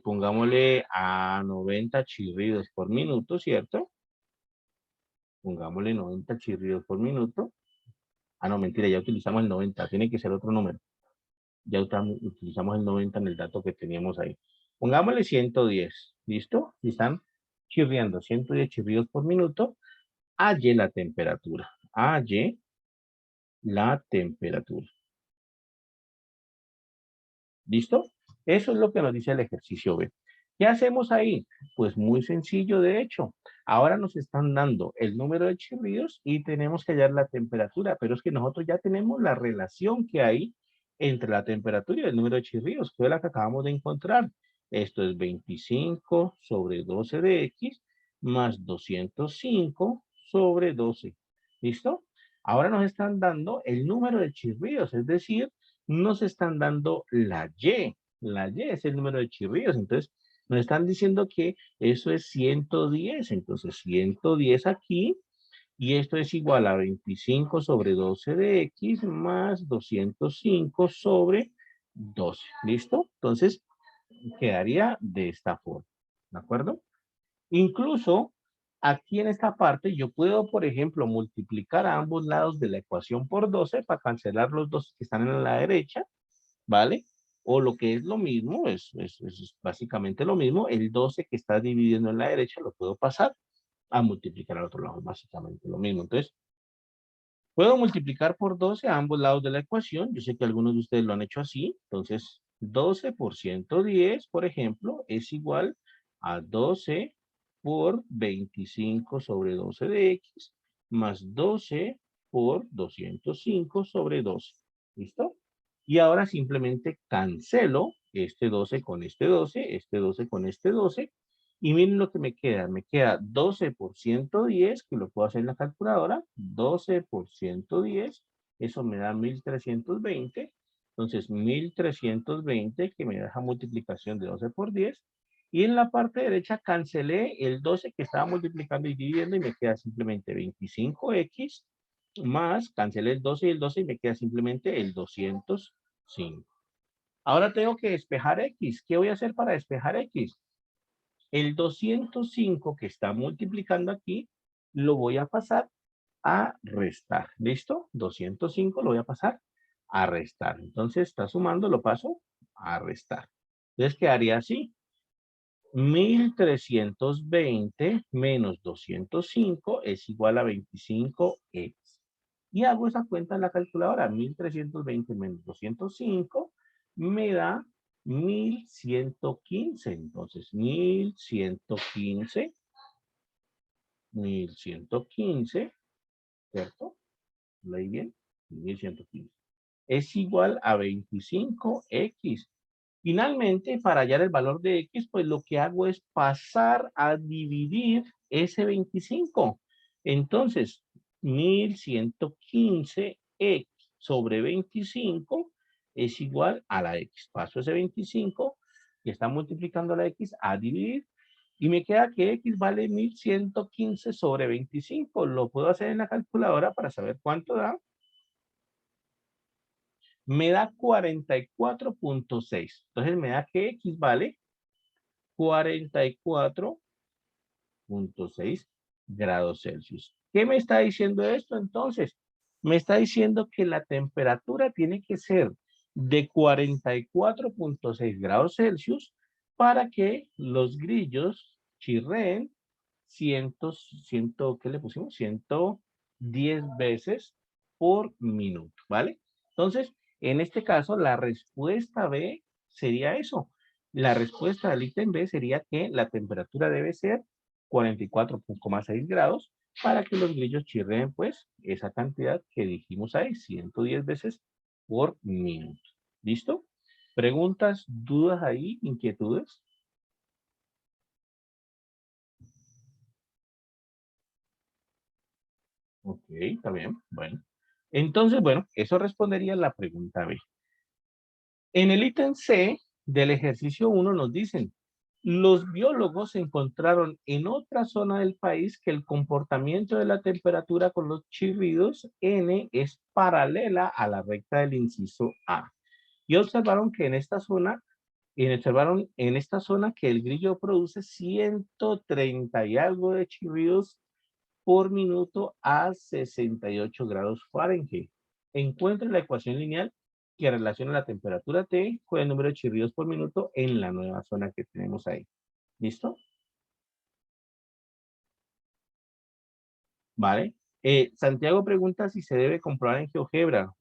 Pongámosle a 90 chirridos por minuto, ¿cierto? Pongámosle 90 chirridos por minuto. Ah, no, mentira, ya utilizamos el 90, tiene que ser otro número. Ya utilizamos el 90 en el dato que teníamos ahí. Pongámosle 110, ¿listo? Si están chirriando 110 chirridos por minuto, halle la temperatura. Halle la temperatura. ¿Listo? Eso es lo que nos dice el ejercicio B. ¿Qué hacemos ahí? Pues muy sencillo, de hecho. Ahora nos están dando el número de chirridos y tenemos que hallar la temperatura, pero es que nosotros ya tenemos la relación que hay entre la temperatura y el número de chirridos, que es la que acabamos de encontrar. Esto es 25 sobre 12 de X más 205 sobre 12. ¿Listo? Ahora nos están dando el número de chirridos, es decir, nos están dando la Y. La Y es el número de chirridos. Entonces, nos están diciendo que eso es 110. Entonces, 110 aquí. Y esto es igual a 25 sobre 12 de X más 205 sobre 12. ¿Listo? Entonces, quedaría de esta forma. ¿De acuerdo? Incluso aquí en esta parte yo puedo, por ejemplo, multiplicar a ambos lados de la ecuación por 12 para cancelar los dos que están en la derecha, ¿vale? O lo que es lo mismo, es básicamente lo mismo, el 12 que está dividiendo en la derecha lo puedo pasar a multiplicar al otro lado, básicamente lo mismo. Entonces, puedo multiplicar por 12 a ambos lados de la ecuación. Yo sé que algunos de ustedes lo han hecho así. Entonces, 12 por 110, por ejemplo, es igual a 12 por 25 sobre 12 de X más 12 por 205 sobre 12. ¿Listo? Y ahora simplemente cancelo este 12 con este 12, este 12 con este 12. Y miren lo que me queda. Me queda 12 por 110, que lo puedo hacer en la calculadora. 12 por 110, eso me da 1320. Entonces, 1320, que me deja multiplicación de 12 por 10. Y en la parte derecha cancelé el 12 que estaba multiplicando y dividiendo y me queda simplemente 25x más, cancelé el 12 y el 12 y me queda simplemente el 205. Ahora tengo que despejar x. ¿Qué voy a hacer para despejar x? El 205 que está multiplicando aquí, lo voy a pasar a restar. ¿Listo? 205 lo voy a pasar a restar. Entonces está sumando, lo paso a restar. Entonces quedaría así. 1320 menos 205 es igual a 25x. Y hago esa cuenta en la calculadora. 1320 menos 205 me da 1115. Entonces, 1115, ¿cierto? ¿Leí bien? 1115. Es igual a 25x. Finalmente, para hallar el valor de X, pues lo que hago es pasar a dividir ese 25. Entonces, 1115X sobre 25 es igual a la X. Paso ese 25, que está multiplicando la X, a dividir. Y me queda que X vale 1115 sobre 25. Lo puedo hacer en la calculadora para saber cuánto da. Me da 44.6. Entonces me da que X vale 44.6 grados Celsius. ¿Qué me está diciendo esto entonces? Me está diciendo que la temperatura tiene que ser de 44.6 grados Celsius para que los grillos chirreen 100, ¿qué le pusimos? 110 veces por minuto, ¿vale? Entonces, en este caso, la respuesta B sería eso. La respuesta del ítem B sería que la temperatura debe ser 44.6 grados para que los grillos chirreen, pues, esa cantidad que dijimos ahí, 110 veces por minuto. ¿Listo? ¿Preguntas, dudas ahí, inquietudes? Ok, está bien. Bueno. Entonces, bueno, eso respondería a la pregunta B. En el ítem C del ejercicio 1 nos dicen, los biólogos encontraron en otra zona del país que el comportamiento de la temperatura con los chirridos N es paralela a la recta del inciso A. Y observaron que en esta zona, que el grillo produce 130 y algo de chirridos por minuto a 68 grados Fahrenheit. Encuentre la ecuación lineal que relaciona la temperatura T con el número de chirridos por minuto en la nueva zona que tenemos ahí. ¿Listo? Vale. Santiago pregunta si se debe comprobar en GeoGebra.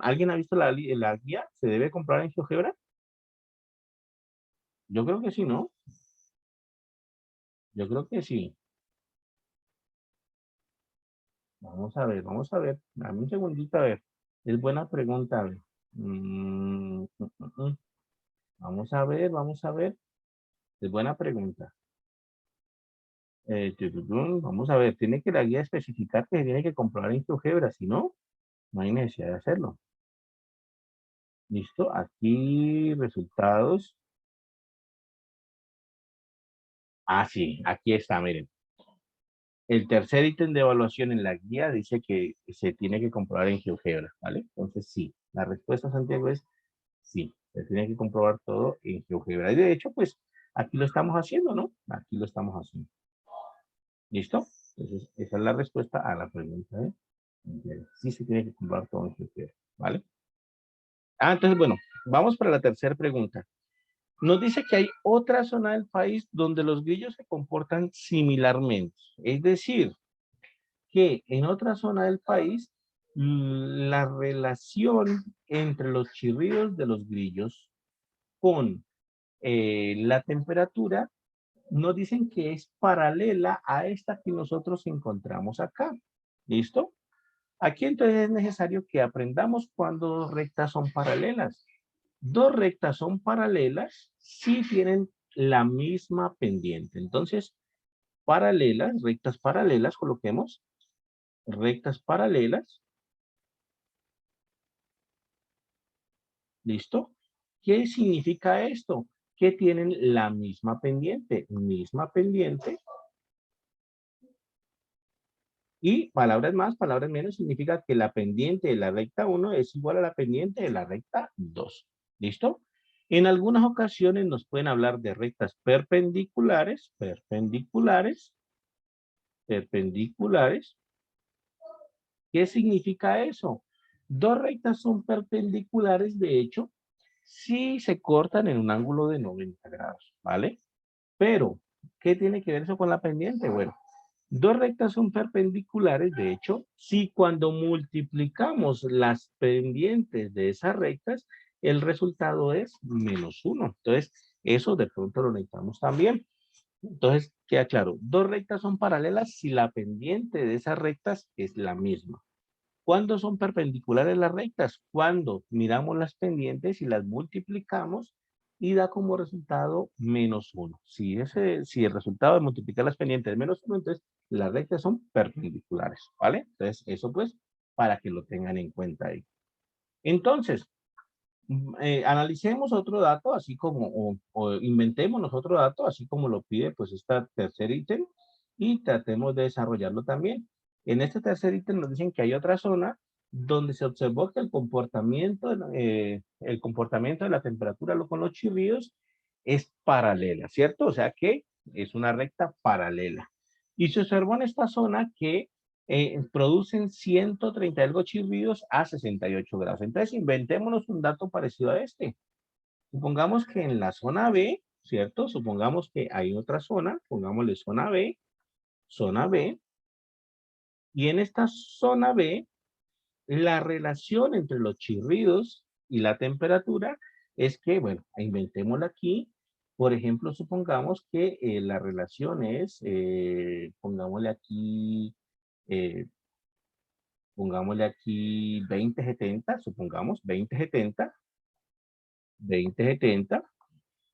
¿Alguien ha visto la guía? ¿Se debe comprobar en GeoGebra? Yo creo que sí, ¿no? Yo creo que sí. Vamos a ver, vamos a ver. Dame un segundito, a ver. Es buena pregunta, a ver. Vamos a ver, vamos a ver. Es buena pregunta. Vamos a ver, tiene que la guía especificar que se tiene que comprobar en GeoGebra, si no, no hay necesidad de hacerlo. Listo, aquí resultados. Ah, sí, aquí está, miren. El tercer ítem de evaluación en la guía dice que se tiene que comprobar en GeoGebra, ¿vale? Entonces, sí, la respuesta, Santiago, es sí, se tiene que comprobar todo en GeoGebra. Y de hecho, pues, aquí lo estamos haciendo, ¿no? Aquí lo estamos haciendo. ¿Listo? Entonces, esa es la respuesta a la pregunta, ¿eh? Sí se tiene que comprobar todo en GeoGebra, ¿vale? Ah, entonces, bueno, vamos para la tercera pregunta. Nos dice que hay otra zona del país donde los grillos se comportan similarmente. Es decir, que en otra zona del país, la relación entre los chirridos de los grillos con la temperatura, nos dicen que es paralela a esta que nosotros encontramos acá. ¿Listo? Aquí entonces es necesario que aprendamos cuando dos rectas son paralelas. Dos rectas son paralelas si tienen la misma pendiente. Entonces, paralelas, rectas paralelas, coloquemos rectas paralelas. ¿Listo? ¿Qué significa esto? Que tienen la misma pendiente. Misma pendiente. Y palabras más, palabras menos, significa que la pendiente de la recta 1 es igual a la pendiente de la recta 2. ¿Listo? En algunas ocasiones nos pueden hablar de rectas perpendiculares, perpendiculares. ¿Qué significa eso? Dos rectas son perpendiculares, de hecho, si se cortan en un ángulo de 90 grados, ¿vale? Pero, ¿qué tiene que ver eso con la pendiente? Bueno, dos rectas son perpendiculares, de hecho, si cuando multiplicamos las pendientes de esas rectas, el resultado es -1. Entonces, eso de pronto lo necesitamos también. Entonces, queda claro, dos rectas son paralelas si la pendiente de esas rectas es la misma. ¿Cuándo son perpendiculares las rectas? Cuando miramos las pendientes y las multiplicamos y da como resultado -1. Si el resultado de multiplicar las pendientes es -1, entonces las rectas son perpendiculares, ¿vale? Entonces, eso pues, para que lo tengan en cuenta ahí. Entonces, analicemos otro dato, así como, o inventémonos otro dato, así como lo pide pues este tercer ítem, y tratemos de desarrollarlo también. En este tercer ítem nos dicen que hay otra zona donde se observó que el comportamiento de la temperatura con los chirridos es paralela, ¿cierto? O sea que es una recta paralela. Y se observó en esta zona que producen 130 algo chirridos a 68 grados. Entonces, inventémonos un dato parecido a este. Supongamos que en la zona B, ¿cierto? Supongamos que hay otra zona, pongámosle zona B, y en esta zona B, la relación entre los chirridos y la temperatura es que, bueno, inventémosla aquí. Por ejemplo, supongamos que la relación es, eh, pongámosle aquí 20-70, supongamos 20-70.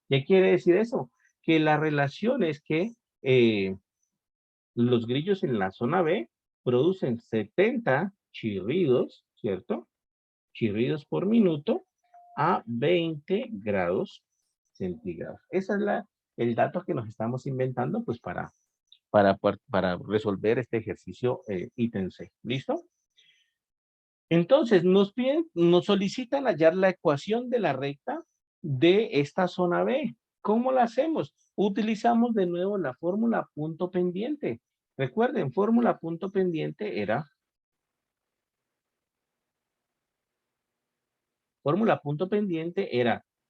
¿Qué quiere decir eso? Que la relación es que los grillos en la zona B producen 70 chirridos, ¿cierto? Chirridos por minuto a 20 grados centígrados. Ese es el dato que nos estamos inventando pues para resolver este ejercicio ítem C. ¿Listo? Entonces, nos solicitan hallar la ecuación de la recta de esta zona B. ¿Cómo la hacemos? Utilizamos de nuevo la fórmula punto pendiente. Recuerden, fórmula punto pendiente era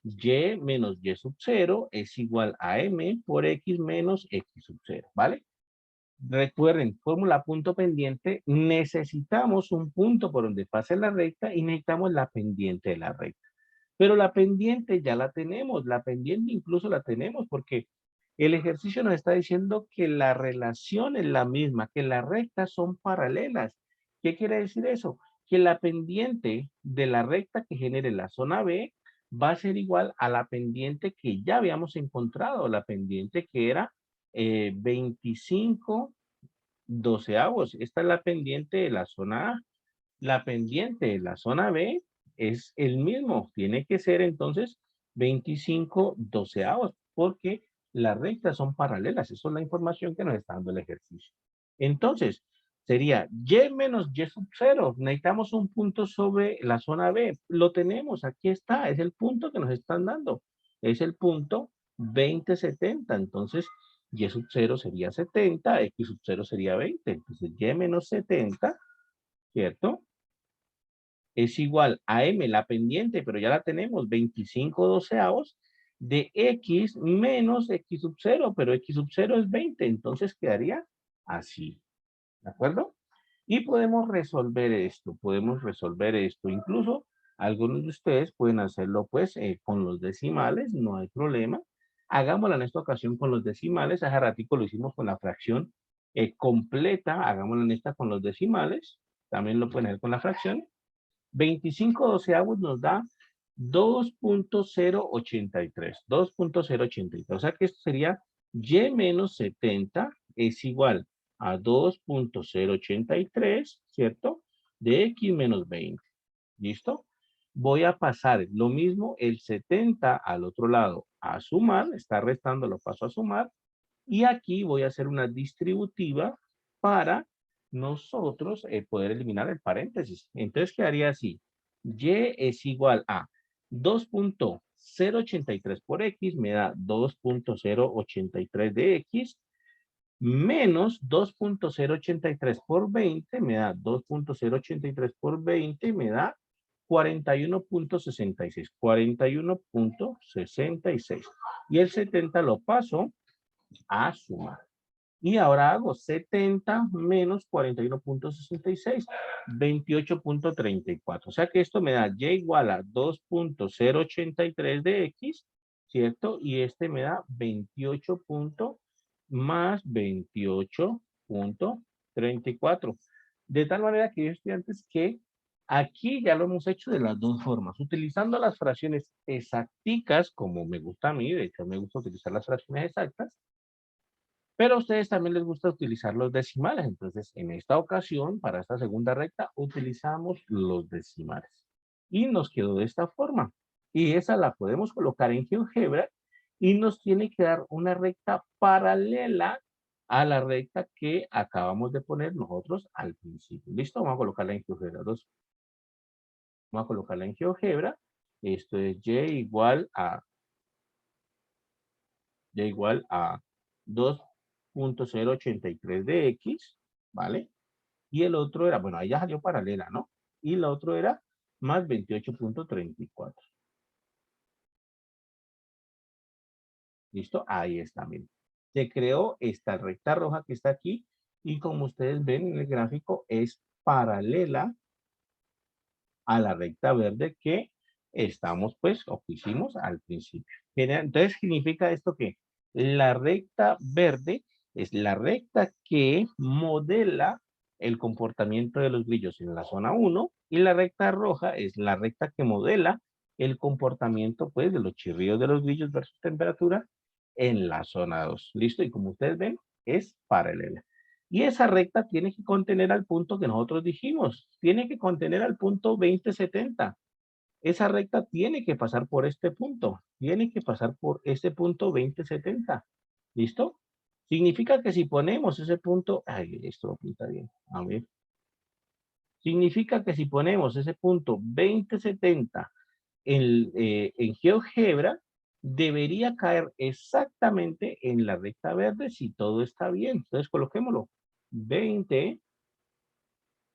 y menos y sub 0 es igual a m por x menos x sub 0, ¿vale? Recuerden, fórmula punto pendiente, necesitamos un punto por donde pase la recta y necesitamos la pendiente de la recta. Pero la pendiente ya la tenemos, la pendiente incluso la tenemos porque el ejercicio nos está diciendo que la relación es la misma, que las rectas son paralelas. ¿Qué quiere decir eso? Que la pendiente de la recta que genere la zona B va a ser igual a la pendiente que ya habíamos encontrado, la pendiente que era 25 doceavos. Esta es la pendiente de la zona A. La pendiente de la zona B es el mismo. Tiene que ser entonces 25 doceavos, porque las rectas son paralelas. Esa es la información que nos está dando el ejercicio. Entonces, sería y menos y sub 0. Necesitamos un punto sobre la zona B. Lo tenemos, aquí está. Es el punto que nos están dando. Es el punto 2070. Entonces, y sub 0 sería 70, x sub 0 sería 20. Entonces, y menos 70, ¿cierto? Es igual a m, la pendiente, pero ya la tenemos, 25 doceavos de x menos x sub 0, pero x sub 0 es 20, entonces quedaría así, ¿de acuerdo? Y podemos resolver esto, incluso algunos de ustedes pueden hacerlo pues con los decimales, no hay problema. Hagámoslo en esta ocasión con los decimales, hace ratico lo hicimos con la fracción completa, hagámoslo en esta con los decimales, también lo pueden hacer con la fracción. 25 doceavos nos da 2.083, 2.083. O sea que esto sería y menos 70 es igual a 2.083, ¿cierto? De x menos 20. ¿Listo? Voy a pasar lo mismo el 70 al otro lado a sumar, está restando, lo paso a sumar. Y aquí voy a hacer una distributiva para nosotros poder eliminar el paréntesis. Entonces quedaría así. Y es igual a 2.083 por x me da 2.083 de x menos 2.083 por 20 me da 2.083 por 20 me da 41.66. 41.66. Y el 70 lo paso a sumar. Y ahora hago 70 menos 41.66, 28.34. O sea que esto me da y igual a 2.083 de x, ¿cierto? Y este me da 28 más 28.34. De tal manera que, estudiantes, que aquí ya lo hemos hecho de las dos formas, utilizando las fracciones exactas, como me gusta a mí, de hecho me gusta utilizar las fracciones exactas, pero a ustedes también les gusta utilizar los decimales. Entonces, en esta ocasión, para esta segunda recta, utilizamos los decimales. Y nos quedó de esta forma. Y esa la podemos colocar en GeoGebra y nos tiene que dar una recta paralela a la recta que acabamos de poner nosotros al principio. ¿Listo? Vamos a colocarla en GeoGebra 2. Vamos a colocarla en GeoGebra. Esto es y igual a 2.083 de x, ¿vale? Y el otro era, bueno, ahí ya salió paralela, ¿no? Y el otro era más 28.34. ¿Listo? Ahí está, miren. Se creó esta recta roja que está aquí y como ustedes ven en el gráfico es paralela a la recta verde que estamos pues o que hicimos al principio. Entonces significa esto que la recta verde es la recta que modela el comportamiento de los grillos en la zona 1 y la recta roja es la recta que modela el comportamiento pues de los chirridos de los grillos versus temperatura en la zona 2. ¿Listo? Y como ustedes ven es paralela. Y esa recta tiene que contener al punto que nosotros dijimos. Tiene que contener al punto 2070. Esa recta tiene que pasar por este punto. Tiene que pasar por este punto 2070. ¿Listo? Significa que si ponemos ese punto... Ay, esto lo pinta bien. A ver. Significa que si ponemos ese punto 2070 en GeoGebra, debería caer exactamente en la recta verde si todo está bien. Entonces coloquémoslo. 20,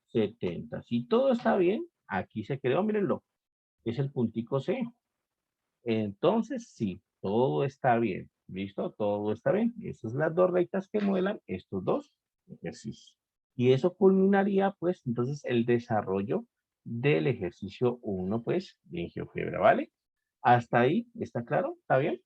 70. Si todo está bien, aquí se creó, mírenlo. Es el puntico C. Entonces, sí, todo está bien. ¿Listo? Todo está bien. Esas son las dos rectas que modelan estos dos ejercicios. Y eso culminaría, pues, entonces, el desarrollo del ejercicio 1, pues, en GeoGebra, ¿vale? Hasta ahí, ¿está claro? ¿Está bien?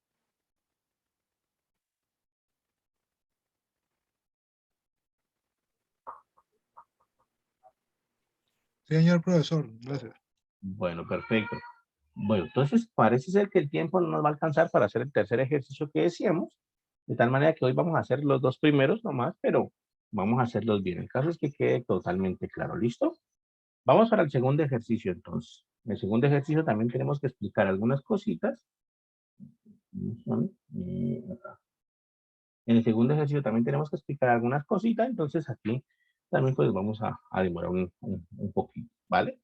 Señor profesor, gracias. Bueno, perfecto. Bueno, entonces parece ser que el tiempo no nos va a alcanzar para hacer el tercer ejercicio que decíamos, de tal manera que hoy vamos a hacer los dos primeros nomás, pero vamos a hacerlos bien. El caso es que quede totalmente claro, ¿listo? Vamos para el segundo ejercicio entonces. En el segundo ejercicio también tenemos que explicar algunas cositas. Acá. En el segundo ejercicio también tenemos que explicar algunas cositas, entonces aquí también pues vamos a demorar un poquito, ¿vale?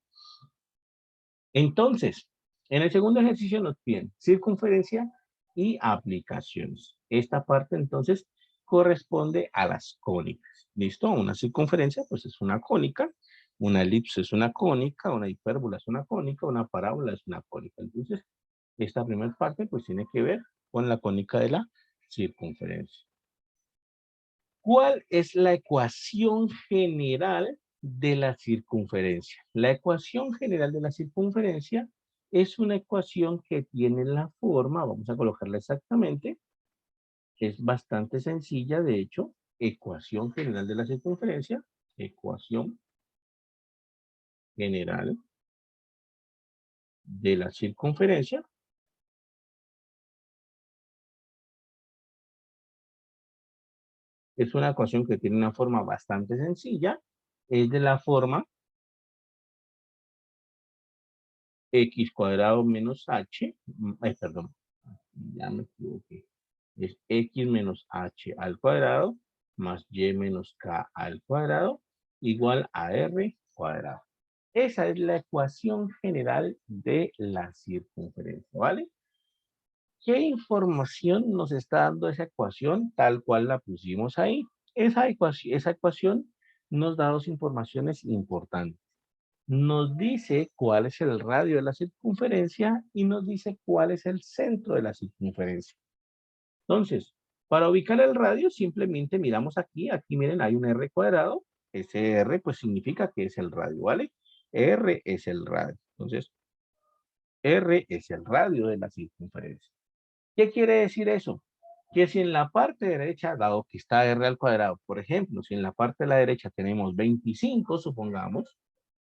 Entonces, en el segundo ejercicio nos piden circunferencia y aplicaciones. Esta parte entonces corresponde a las cónicas. ¿Listo? Una circunferencia pues es una cónica, una elipse es una cónica, una hipérbola es una cónica, una parábola es una cónica. Entonces, esta primera parte pues tiene que ver con la cónica de la circunferencia. ¿Cuál es la ecuación general de la circunferencia? La ecuación general de la circunferencia es una ecuación que tiene la forma, vamos a colocarla exactamente, es bastante sencilla, de hecho, ecuación general de la circunferencia, ecuación general de la circunferencia. Es una ecuación que tiene una forma bastante sencilla, es de la forma x cuadrado menos h, perdón, ya me equivoqué, es x menos h al cuadrado más y menos k al cuadrado igual a r cuadrado. Esa es la ecuación general de la circunferencia, ¿vale? ¿Qué información nos está dando esa ecuación tal cual la pusimos ahí? Esa ecuación nos da dos informaciones importantes. Nos dice cuál es el radio de la circunferencia y nos dice cuál es el centro de la circunferencia. Entonces, para ubicar el radio, simplemente miramos aquí. Aquí miren, hay un r cuadrado. Ese r pues significa que es el radio, ¿vale? R es el radio. Entonces, r es el radio de la circunferencia. ¿Qué quiere decir eso? Que si en la parte derecha, dado que está r al cuadrado, por ejemplo, si en la parte de la derecha tenemos 25, supongamos,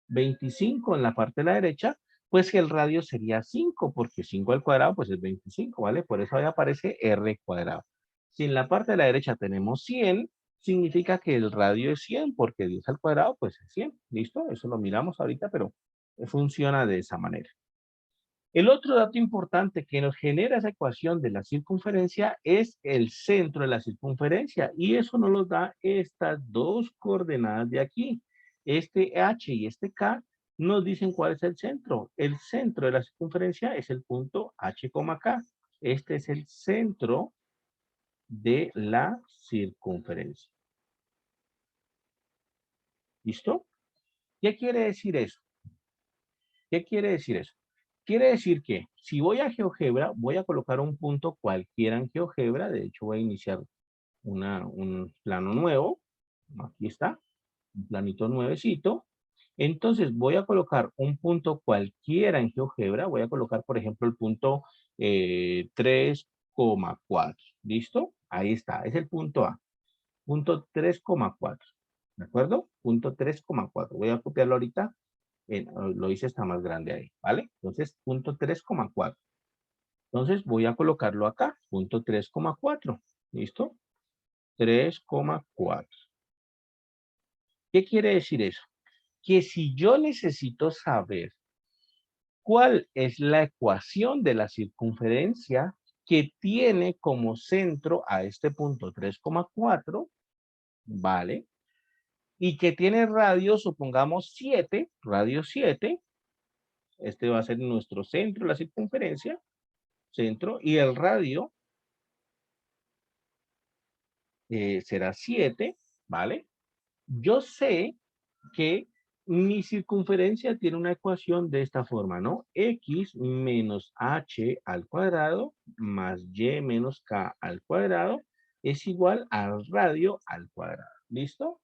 25 en la parte de la derecha, pues el radio sería 5, porque 5 al cuadrado pues es 25, ¿vale? Por eso ahí aparece r cuadrado. Si en la parte de la derecha tenemos 100, significa que el radio es 100, porque 10 al cuadrado pues es 100. ¿Listo? Eso lo miramos ahorita, pero funciona de esa manera. El otro dato importante que nos genera esa ecuación de la circunferencia es el centro de la circunferencia, y eso nos lo da estas dos coordenadas de aquí. Este H y este K nos dicen cuál es el centro. El centro de la circunferencia es el punto H, K. Este es el centro de la circunferencia. ¿Listo? ¿Qué quiere decir eso? ¿Qué quiere decir eso? Quiere decir que si voy a GeoGebra, voy a colocar un punto cualquiera en GeoGebra. De hecho, voy a iniciar un plano nuevo. Aquí está, un planito nuevecito. Entonces, voy a colocar un punto cualquiera en GeoGebra. Voy a colocar, por ejemplo, el punto 3,4. ¿Listo? Ahí está, es el punto A. Punto 3,4. ¿De acuerdo? Punto 3,4. Voy a copiarlo ahorita. Lo hice está más grande ahí, ¿vale? Entonces, punto 3,4. Entonces, voy a colocarlo acá, punto 3,4. ¿Listo? 3,4. ¿Qué quiere decir eso? Que si yo necesito saber cuál es la ecuación de la circunferencia que tiene como centro a este punto 3,4, ¿vale? Y que tiene radio, supongamos 7, radio 7, este va a ser nuestro centro, la circunferencia, centro, y el radio será 7, ¿vale? Yo sé que mi circunferencia tiene una ecuación de esta forma, ¿no? X menos h al cuadrado más y menos k al cuadrado es igual al radio al cuadrado. ¿Listo?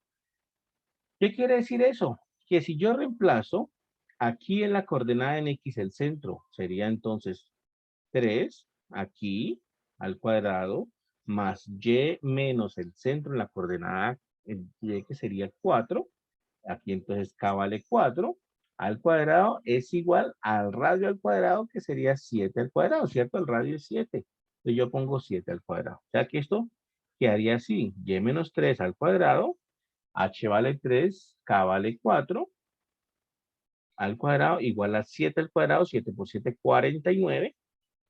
¿Qué quiere decir eso? Que si yo reemplazo aquí en la coordenada en X el centro, sería entonces 3 aquí al cuadrado más y menos el centro en la coordenada y que sería 4. Aquí entonces k vale 4. al cuadrado es igual al radio al cuadrado, que sería 7 al cuadrado, ¿cierto? El radio es 7. Entonces yo pongo 7 al cuadrado. O sea que esto quedaría así. Y menos 3 al cuadrado, h vale 3, k vale 4, al cuadrado igual a 7 al cuadrado, 7 por 7, 49.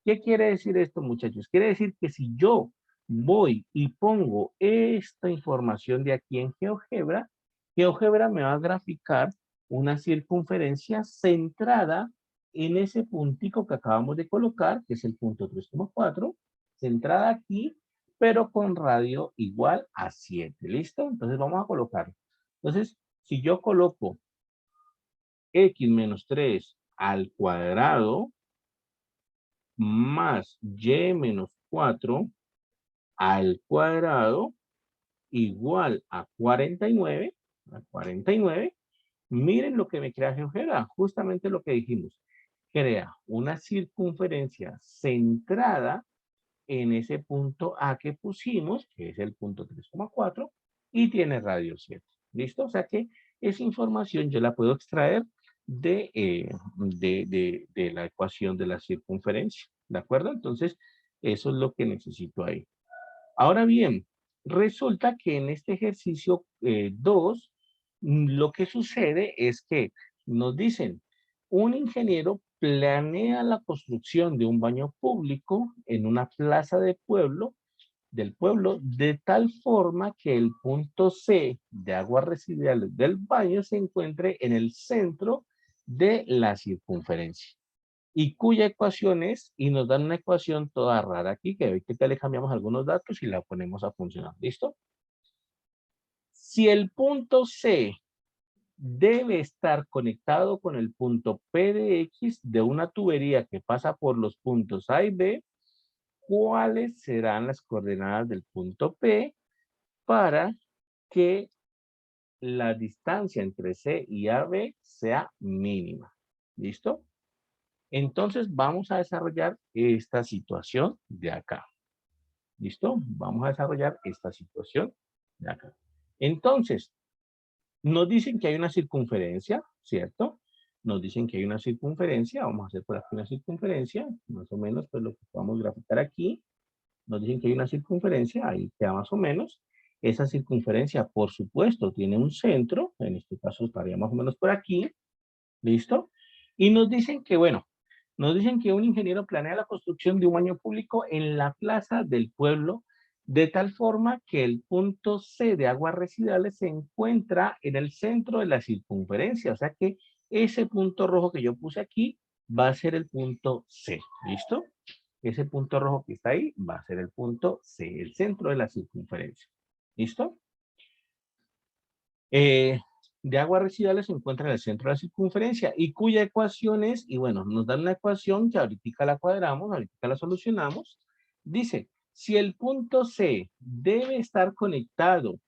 ¿Qué quiere decir esto, muchachos? Quiere decir que si yo voy y pongo esta información de aquí en GeoGebra, GeoGebra me va a graficar una circunferencia centrada en ese puntico que acabamos de colocar, que es el punto 3,4, centrada aquí, pero con radio igual a 7. ¿Listo? Entonces vamos a colocarlo. Entonces, si yo coloco x menos 3 al cuadrado más y menos 4 al cuadrado igual a 49, miren lo que me crea GeoGebra, justamente lo que dijimos. Crea una circunferencia centrada en ese punto A que pusimos, que es el punto 3,4, y tiene radio 7. ¿Listo? O sea que esa información yo la puedo extraer de la ecuación de la circunferencia. ¿De acuerdo? Entonces, eso es lo que necesito ahí. Ahora bien, resulta que en este ejercicio 2, lo que sucede es que nos dicen, un ingeniero planea la construcción de un baño público en una plaza del pueblo de tal forma que el punto C de aguas residuales del baño se encuentre en el centro de la circunferencia. Y cuya ecuación es, y nos dan una ecuación toda rara aquí, que ahorita le cambiamos algunos datos y la ponemos a funcionar. ¿Listo? Si el punto C debe estar conectado con el punto P de X de una tubería que pasa por los puntos A y B, ¿cuáles serán las coordenadas del punto P para que la distancia entre C y AB sea mínima? ¿Listo? Entonces vamos a desarrollar esta situación de acá. ¿Listo? Vamos a desarrollar esta situación de acá. Entonces, nos dicen que hay una circunferencia, ¿cierto? Nos dicen que hay una circunferencia. Vamos a hacer por aquí una circunferencia, más o menos, pues lo que podamos graficar aquí. Nos dicen que hay una circunferencia, ahí queda más o menos. Esa circunferencia, por supuesto, tiene un centro. En este caso estaría más o menos por aquí. ¿Listo? Y nos dicen que, bueno, nos dicen que un ingeniero planea la construcción de un baño público en la plaza del pueblo de tal forma que el punto C de aguas residuales se encuentra en el centro de la circunferencia. O sea que ese punto rojo que yo puse aquí va a ser el punto C. ¿Listo? Ese punto rojo que está ahí va a ser el punto C, el centro de la circunferencia. ¿Listo? De aguas residuales se encuentra en el centro de la circunferencia y cuya ecuación es, y bueno, nos dan una ecuación que ahorita la cuadramos, ahorita la solucionamos. Dice, si el punto C debe estar conectado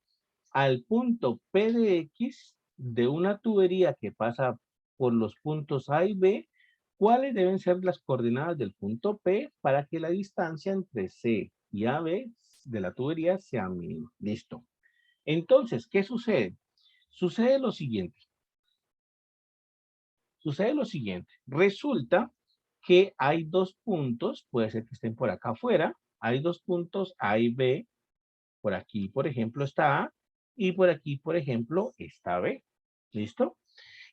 al punto P de X de una tubería que pasa por los puntos A y B, ¿cuáles deben ser las coordenadas del punto P para que la distancia entre C y AB de la tubería sea mínima? Listo. Entonces, ¿qué sucede? Sucede lo siguiente. Resulta que hay dos puntos, puede ser que estén por acá afuera, hay dos puntos A y B. Por aquí, por ejemplo, está A y por aquí, por ejemplo, está B. ¿Listo?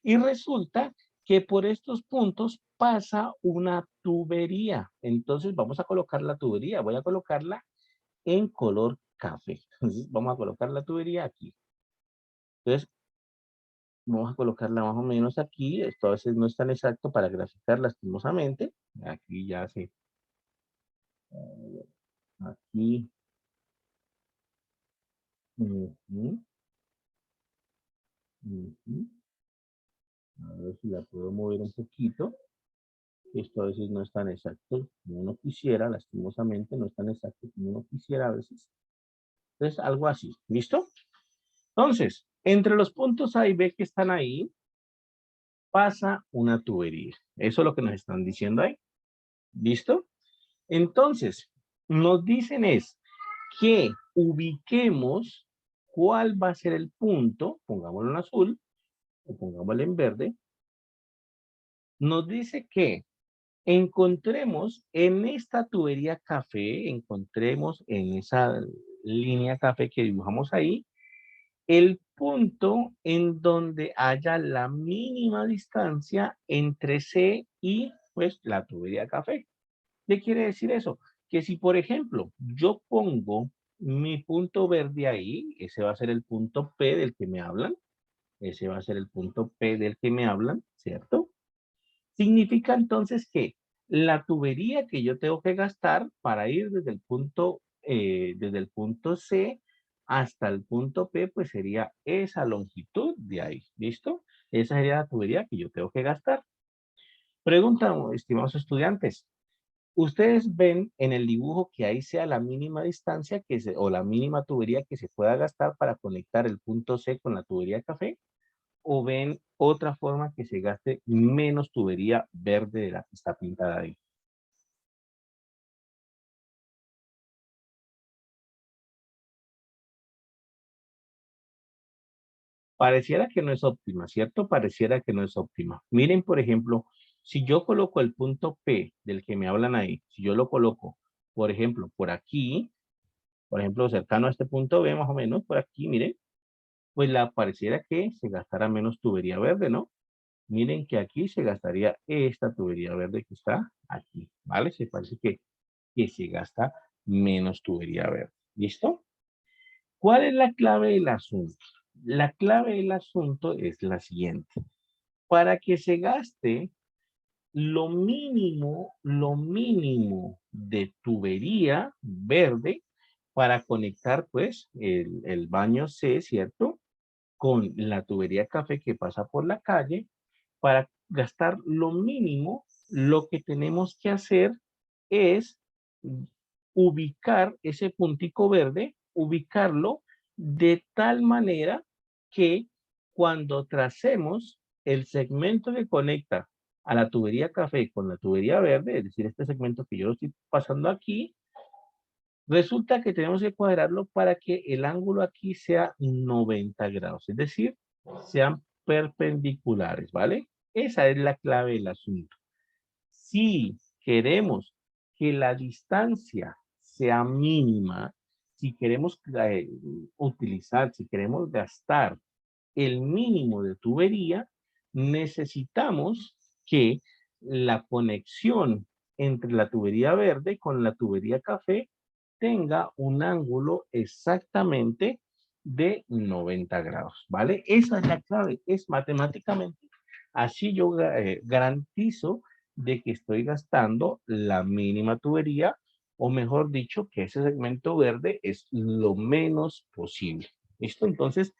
Y resulta que por estos puntos pasa una tubería. Entonces vamos a colocar la tubería. Voy a colocarla en color café. Entonces vamos a colocar la tubería aquí. Entonces vamos a colocarla más o menos aquí. Esto a veces no es tan exacto para graficar lastimosamente. Aquí ya se... Aquí. Ujú, ujú. A ver si la puedo mover un poquito. Esto a veces no es tan exacto como uno quisiera, lastimosamente no es tan exacto como uno quisiera a veces. Entonces, algo así. ¿Listo? Entonces, entre los puntos A y B que están ahí, pasa una tubería. Eso es lo que nos están diciendo ahí. ¿Listo? Entonces, nos dicen es que ubiquemos cuál va a ser el punto, pongámoslo en azul o pongámoslo en verde, Nos dice que encontremos en esta tubería café, encontremos en esa línea café que dibujamos ahí, el punto en donde haya la mínima distancia entre C y pues la tubería café. ¿Qué quiere decir eso? Que si, por ejemplo, yo pongo mi punto verde ahí, ese va a ser el punto P del que me hablan, ese va a ser el punto P del que me hablan, ¿cierto? Significa entonces que la tubería que yo tengo que gastar para ir desde el punto C hasta el punto P, pues sería esa longitud de ahí, ¿listo? Esa sería la tubería que yo tengo que gastar. Pregunta, estimados estudiantes, ¿ustedes ven en el dibujo que ahí sea la mínima distancia o la mínima tubería que se pueda gastar para conectar el punto C con la tubería café? ¿O ven otra forma que se gaste menos tubería verde de la que está pintada ahí? Pareciera que no es óptima, ¿cierto? Pareciera que no es óptima. Miren, por ejemplo, si yo coloco el punto P del que me hablan ahí, si yo lo coloco, por ejemplo, por aquí, por ejemplo, cercano a este punto B, más o menos, por aquí, miren, pues pareciera que se gastara menos tubería verde, ¿no? Miren que aquí se gastaría esta tubería verde que está aquí, ¿vale? Se parece que se gasta menos tubería verde. ¿Listo? ¿Cuál es la clave del asunto? La clave del asunto es la siguiente. Para que se gaste lo mínimo de tubería verde para conectar pues el baño C, ¿cierto? Con la tubería café que pasa por la calle, para gastar lo mínimo, lo que tenemos que hacer es ubicar ese puntico verde, ubicarlo de tal manera que cuando tracemos el segmento que conecta a la tubería café con la tubería verde, es decir, este segmento que yo lo estoy pasando aquí, resulta que tenemos que cuadrarlo para que el ángulo aquí sea 90 grados, es decir, sean perpendiculares, ¿vale? Esa es la clave del asunto. Si queremos que la distancia sea mínima, si queremos si queremos gastar el mínimo de tubería, necesitamos que la conexión entre la tubería verde con la tubería café tenga un ángulo exactamente de 90 grados, ¿vale? Esa es la clave, es matemáticamente. Así yo garantizo de que estoy gastando la mínima tubería, o mejor dicho, que ese segmento verde es lo menos posible. ¿Listo? Entonces,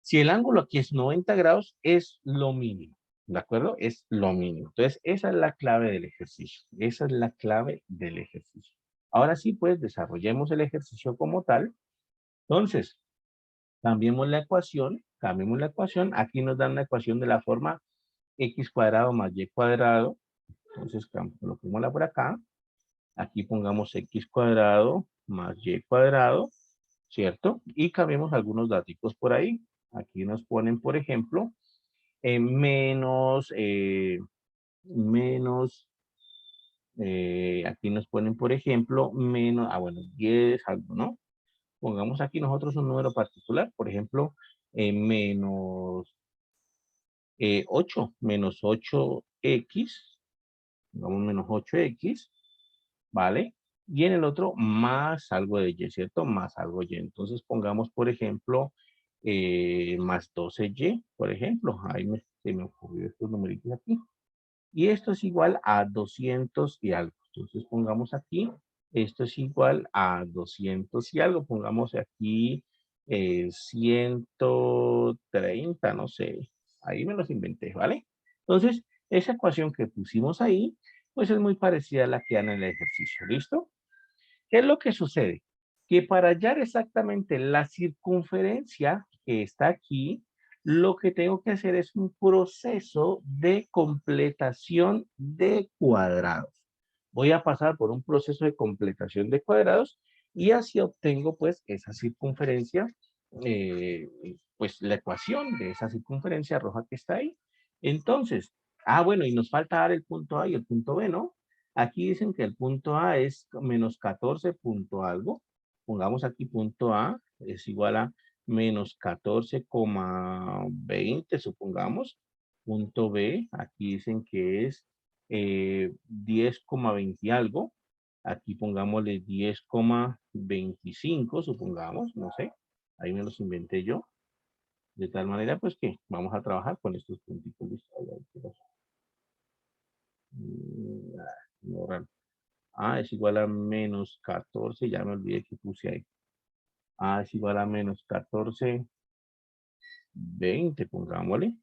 si el ángulo aquí es 90 grados, es lo mínimo, ¿de acuerdo? Es lo mínimo. Entonces, esa es la clave del ejercicio. Esa es la clave del ejercicio. Ahora sí, pues, desarrollemos el ejercicio como tal. Entonces, cambiemos la ecuación, cambiemos la ecuación. Aquí nos dan la ecuación de la forma x cuadrado más y cuadrado. Entonces, coloquémosla por acá. Aquí pongamos x cuadrado más y cuadrado, ¿cierto? Y cambiemos algunos datos por ahí. Aquí nos ponen, por ejemplo, aquí nos ponen, por ejemplo, bueno, 10, algo, ¿no? Pongamos aquí nosotros un número particular, por ejemplo, menos 8, menos 8x, pongamos menos 8x, ¿vale? Y en el otro, más algo de y, ¿cierto? Más algo y. Entonces pongamos, por ejemplo, más 12y, por ejemplo. Ahí se me ocurrió estos numeritos aquí. Y esto es igual a 200 y algo. Entonces pongamos aquí, esto es igual a 200 y algo. Pongamos aquí 130, no sé. Ahí me los inventé, ¿vale? Entonces, esa ecuación que pusimos ahí, pues es muy parecida a la que dan en el ejercicio. ¿Listo? ¿Qué es lo que sucede? Que para hallar exactamente la circunferencia que está aquí, lo que tengo que hacer es un proceso de completación de cuadrados. Voy a pasar por un proceso de completación de cuadrados y así obtengo pues esa circunferencia, pues la ecuación de esa circunferencia roja que está ahí. Entonces, Ah, bueno, y nos falta dar el punto A y el punto B, ¿no? Aquí dicen que el punto A es menos 14 punto algo. Pongamos aquí punto A es igual a menos 14,20, supongamos. Punto B, aquí dicen que es 10,20 algo. Aquí pongámosle 10,25, supongamos, no sé. Ahí me los inventé yo. De tal manera, pues que vamos a trabajar con estos puntitos. ¿Listo? Ahí, ¿qué pasó? No, raro. A es igual a menos 14, ya me olvidé que puse ahí. A es igual a menos 14, 20, pongámosle.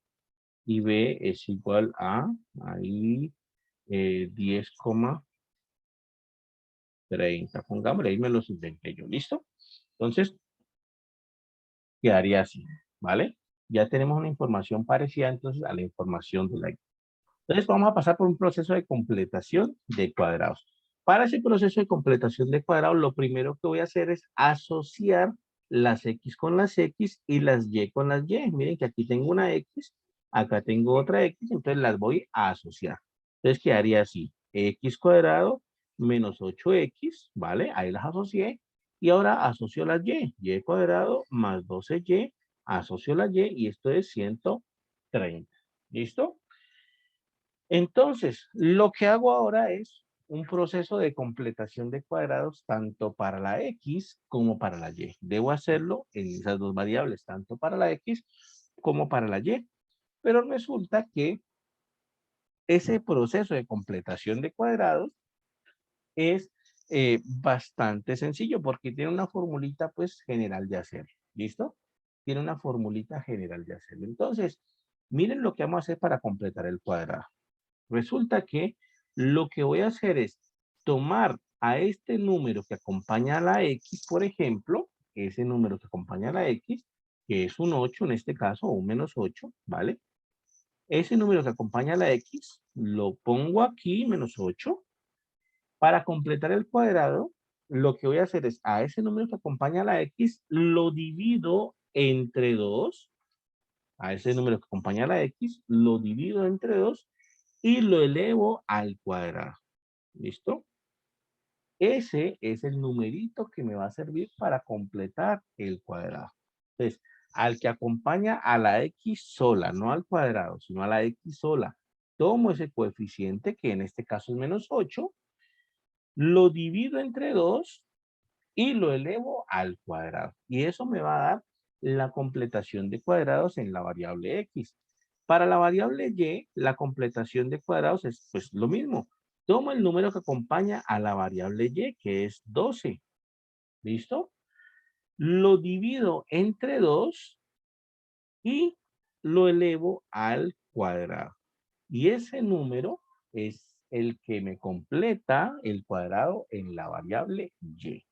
Y B es igual a, ahí, 10,30. Pongámosle, ahí me los inventé yo. ¿Listo? Entonces, quedaría así, ¿vale? Ya tenemos una información parecida entonces a la información de la I. Entonces vamos a pasar por un proceso de completación de cuadrados. Para ese proceso de completación de cuadrados, lo primero que voy a hacer es asociar las X con las X y las Y con las Y. Miren que aquí tengo una X, acá tengo otra X, entonces las voy a asociar. Entonces quedaría así, X cuadrado menos 8X, ¿vale? Ahí las asocié. Y ahora asocio las Y. Y cuadrado más 12Y, asocio las Y y esto es 130. ¿Listo? Entonces, lo que hago ahora es un proceso de completación de cuadrados tanto para la X como para la Y. Debo hacerlo en esas dos variables, tanto para la X como para la Y. Pero resulta que ese proceso de completación de cuadrados es bastante sencillo porque tiene una formulita pues general de hacer. ¿Listo? Tiene una formulita general de hacer. Entonces, miren lo que vamos a hacer para completar el cuadrado. Resulta que lo que voy a hacer es tomar a este número que acompaña a la X, por ejemplo, ese número que acompaña a la X, que es un 8 en este caso, o un menos 8, ¿vale? Ese número que acompaña a la X, lo pongo aquí, menos 8. Para completar el cuadrado, lo que voy a hacer es a ese número que acompaña a la X, lo divido entre 2. A ese número que acompaña a la X, lo divido entre 2 y lo elevo al cuadrado. ¿Listo? Ese es el numerito que me va a servir para completar el cuadrado. Entonces, al que acompaña a la X sola, no al cuadrado, sino a la X sola, tomo ese coeficiente, que en este caso es menos 8, lo divido entre 2 y lo elevo al cuadrado. Y eso me va a dar la completación de cuadrados en la variable X. Para la variable Y, la completación de cuadrados es pues lo mismo. Tomo el número que acompaña a la variable Y, que es 12. ¿Listo? Lo divido entre 2 y lo elevo al cuadrado. Y ese número es el que me completa el cuadrado en la variable Y.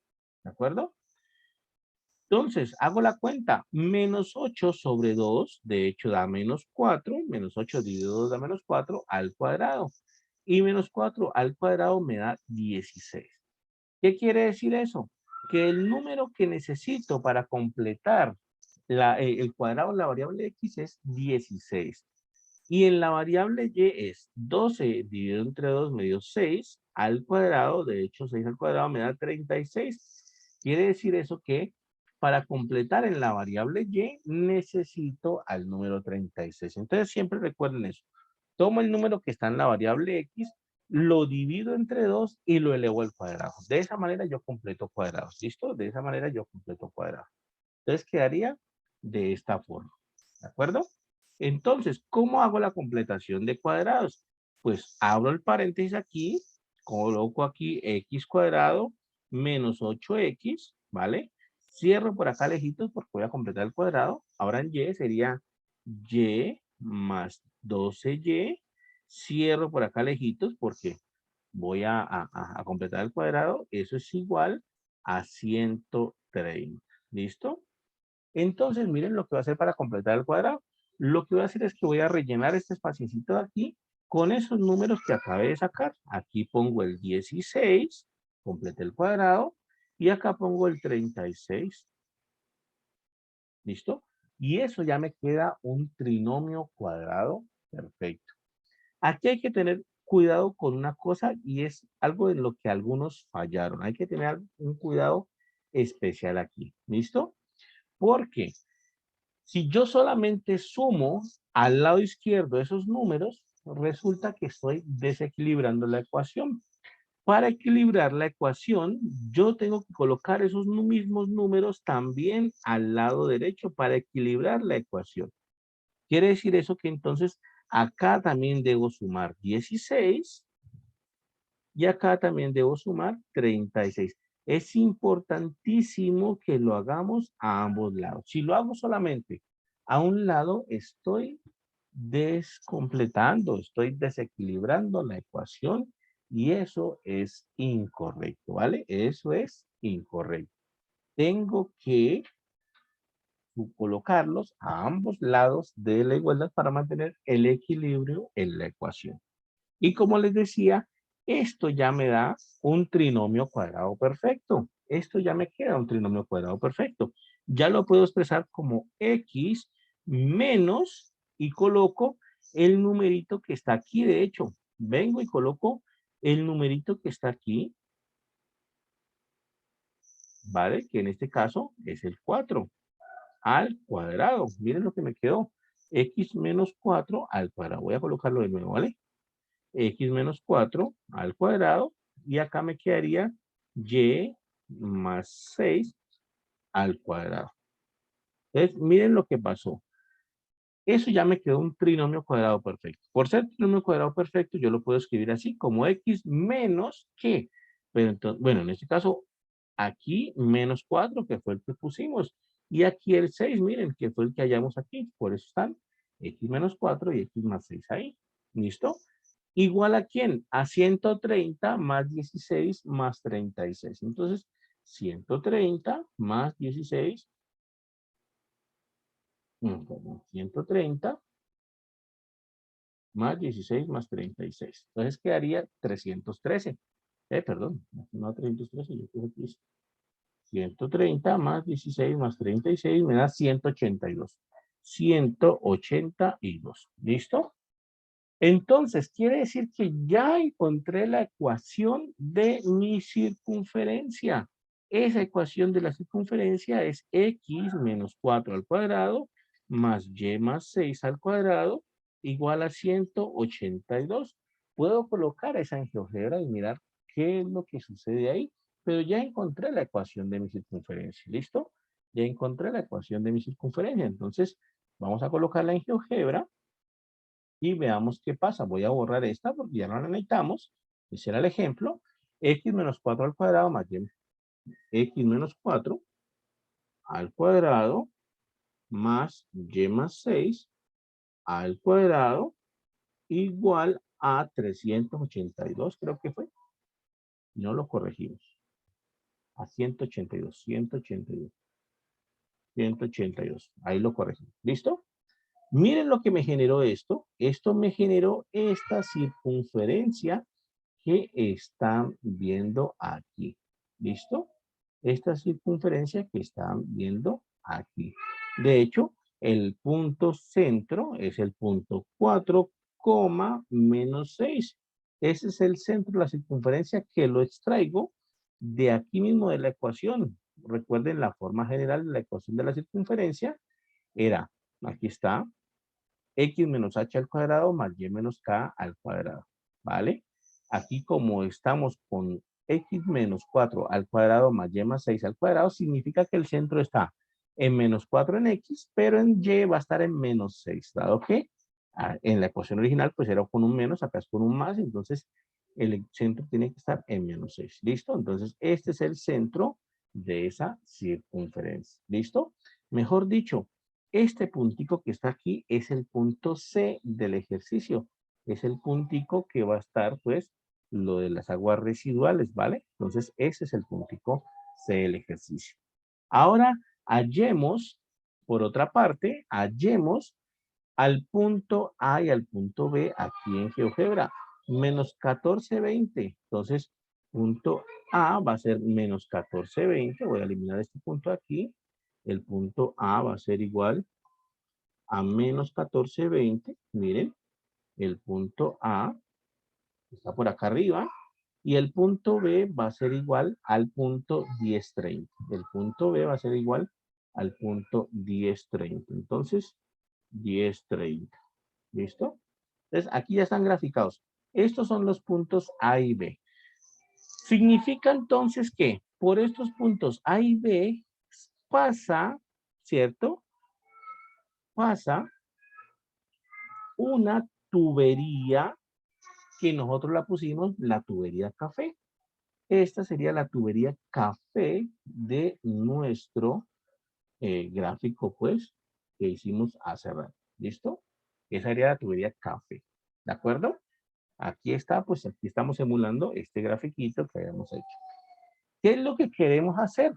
¿De acuerdo? Entonces, hago la cuenta. Menos 8 sobre 2, de hecho, da menos 4. Menos 8 dividido 2 da menos 4 al cuadrado. Y menos 4 al cuadrado me da 16. ¿Qué quiere decir eso? Que el número que necesito para completar el cuadrado en la variable X es 16. Y en la variable Y es 12 dividido entre 2 me dio 6 al cuadrado. De hecho, 6 al cuadrado me da 36. Quiere decir eso que para completar en la variable Y necesito al número 36. Entonces siempre recuerden eso. Tomo el número que está en la variable X, lo divido entre 2 y lo elevo al cuadrado. De esa manera yo completo cuadrados. ¿Listo? De esa manera yo completo cuadrados. Entonces quedaría de esta forma. ¿De acuerdo? Entonces, ¿cómo hago la completación de cuadrados? Pues abro el paréntesis aquí, coloco aquí x cuadrado menos 8x, ¿vale? Cierro por acá lejitos porque voy a completar el cuadrado. Ahora en y sería y más 12y. Cierro por acá lejitos porque voy a completar el cuadrado. Eso es igual a 130. ¿Listo? Entonces, miren lo que voy a hacer para completar el cuadrado. Lo que voy a hacer es que voy a rellenar este espaciocito de aquí con esos números que acabé de sacar. Aquí pongo el 16, completé el cuadrado, y acá pongo el 36. ¿Listo? Y eso ya me queda un trinomio cuadrado perfecto. Aquí hay que tener cuidado con una cosa y es algo en lo que algunos fallaron. Hay que tener un cuidado especial aquí. ¿Listo? Porque si yo solamente sumo al lado izquierdo esos números, resulta que estoy desequilibrando la ecuación. Para equilibrar la ecuación, yo tengo que colocar esos mismos números también al lado derecho para equilibrar la ecuación. Quiere decir eso que entonces acá también debo sumar 16 y acá también debo sumar 36. Es importantísimo que lo hagamos a ambos lados. Si lo hago solamente a un lado, estoy descompletando, estoy desequilibrando la ecuación y eso es incorrecto, ¿vale? Eso es incorrecto. Tengo que colocarlos a ambos lados de la igualdad para mantener el equilibrio en la ecuación. Y como les decía, esto ya me da un trinomio cuadrado perfecto. Esto ya me queda un trinomio cuadrado perfecto. Ya lo puedo expresar como x menos y coloco el numerito que está aquí. De hecho, vengo y coloco el numerito que está aquí, ¿vale? Que en este caso es el 4 al cuadrado. Miren lo que me quedó. X menos 4 al cuadrado. Voy a colocarlo de nuevo, ¿vale? X menos 4 al cuadrado. Y acá me quedaría Y más 6 al cuadrado. Entonces, miren lo que pasó. Eso ya me quedó un trinomio cuadrado perfecto. Por ser trinomio cuadrado perfecto, yo lo puedo escribir así, como X menos ¿qué? Pero entonces, bueno, en este caso, aquí menos 4, que fue el que pusimos. Y aquí el 6, miren, que fue el que hallamos aquí. Por eso están X menos 4 y X más 6 ahí. ¿Listo? ¿Igual a quién? A 130 más 16 más 36. Entonces, 130 más 16, 130 más 16 más 36. Entonces quedaría 313. Perdón, no 313, yo creo que es 130 más 16 más 36 me da 182. 182. ¿Listo? Entonces, quiere decir que ya encontré la ecuación de mi circunferencia. Esa ecuación de la circunferencia es x menos 4 al cuadrado más y más 6 al cuadrado igual a 182. Puedo colocar esa en GeoGebra y mirar qué es lo que sucede ahí, pero ya encontré la ecuación de mi circunferencia. ¿Listo? Ya encontré la ecuación de mi circunferencia. Entonces, vamos a colocarla en GeoGebra y veamos qué pasa. Voy a borrar esta porque ya no la necesitamos. Ese era el ejemplo. X menos 4 al cuadrado más y, X menos 4 al cuadrado más y más 6 al cuadrado igual a 382, creo que fue. No lo corregimos. A 182, 182, 182. Ahí lo corregimos. ¿Listo? Miren lo que me generó esto. Esto me generó esta circunferencia que están viendo aquí. ¿Listo? Esta circunferencia que están viendo aquí. De hecho, el punto centro es el punto 4, menos 6. Ese es el centro de la circunferencia que lo extraigo de aquí mismo de la ecuación. Recuerden la forma general de la ecuación de la circunferencia. Era, aquí está, x menos h al cuadrado más y menos k al cuadrado. ¿Vale? Aquí como estamos con x menos 4 al cuadrado más y más 6 al cuadrado, significa que el centro está en menos 4 en x, pero en y va a estar en menos 6, dado que en la ecuación original pues era con un menos, acá es con un más, entonces el centro tiene que estar en menos 6. ¿Listo? Entonces este es el centro de esa circunferencia. ¿Listo? Mejor dicho, este puntico que está aquí es el punto C del ejercicio. Es el puntico que va a estar, pues, lo de las aguas residuales, ¿vale? Entonces, ese es el puntico C del ejercicio. Ahora, hallemos, por otra parte, hallemos al punto A y al punto B aquí en GeoGebra. Menos 1420. Entonces, punto A va a ser menos 1420. Voy a eliminar este punto aquí. El punto A va a ser igual a menos 1420. Miren. El punto A está por acá arriba. Y el punto B va a ser igual al punto 1030. El punto B va a ser igual al punto 1030. Entonces, 1030. ¿Listo? Entonces, aquí ya están graficados. Estos son los puntos A y B. Significa entonces que por estos puntos A y B pasa, ¿cierto? Pasa una tubería que nosotros la pusimos la tubería café. Esta sería la tubería café de nuestro gráfico, pues, que hicimos hace rato. ¿Listo? Esa sería la tubería café. ¿De acuerdo? Aquí está, pues aquí estamos emulando este grafiquito que habíamos hecho. ¿Qué es lo que queremos hacer?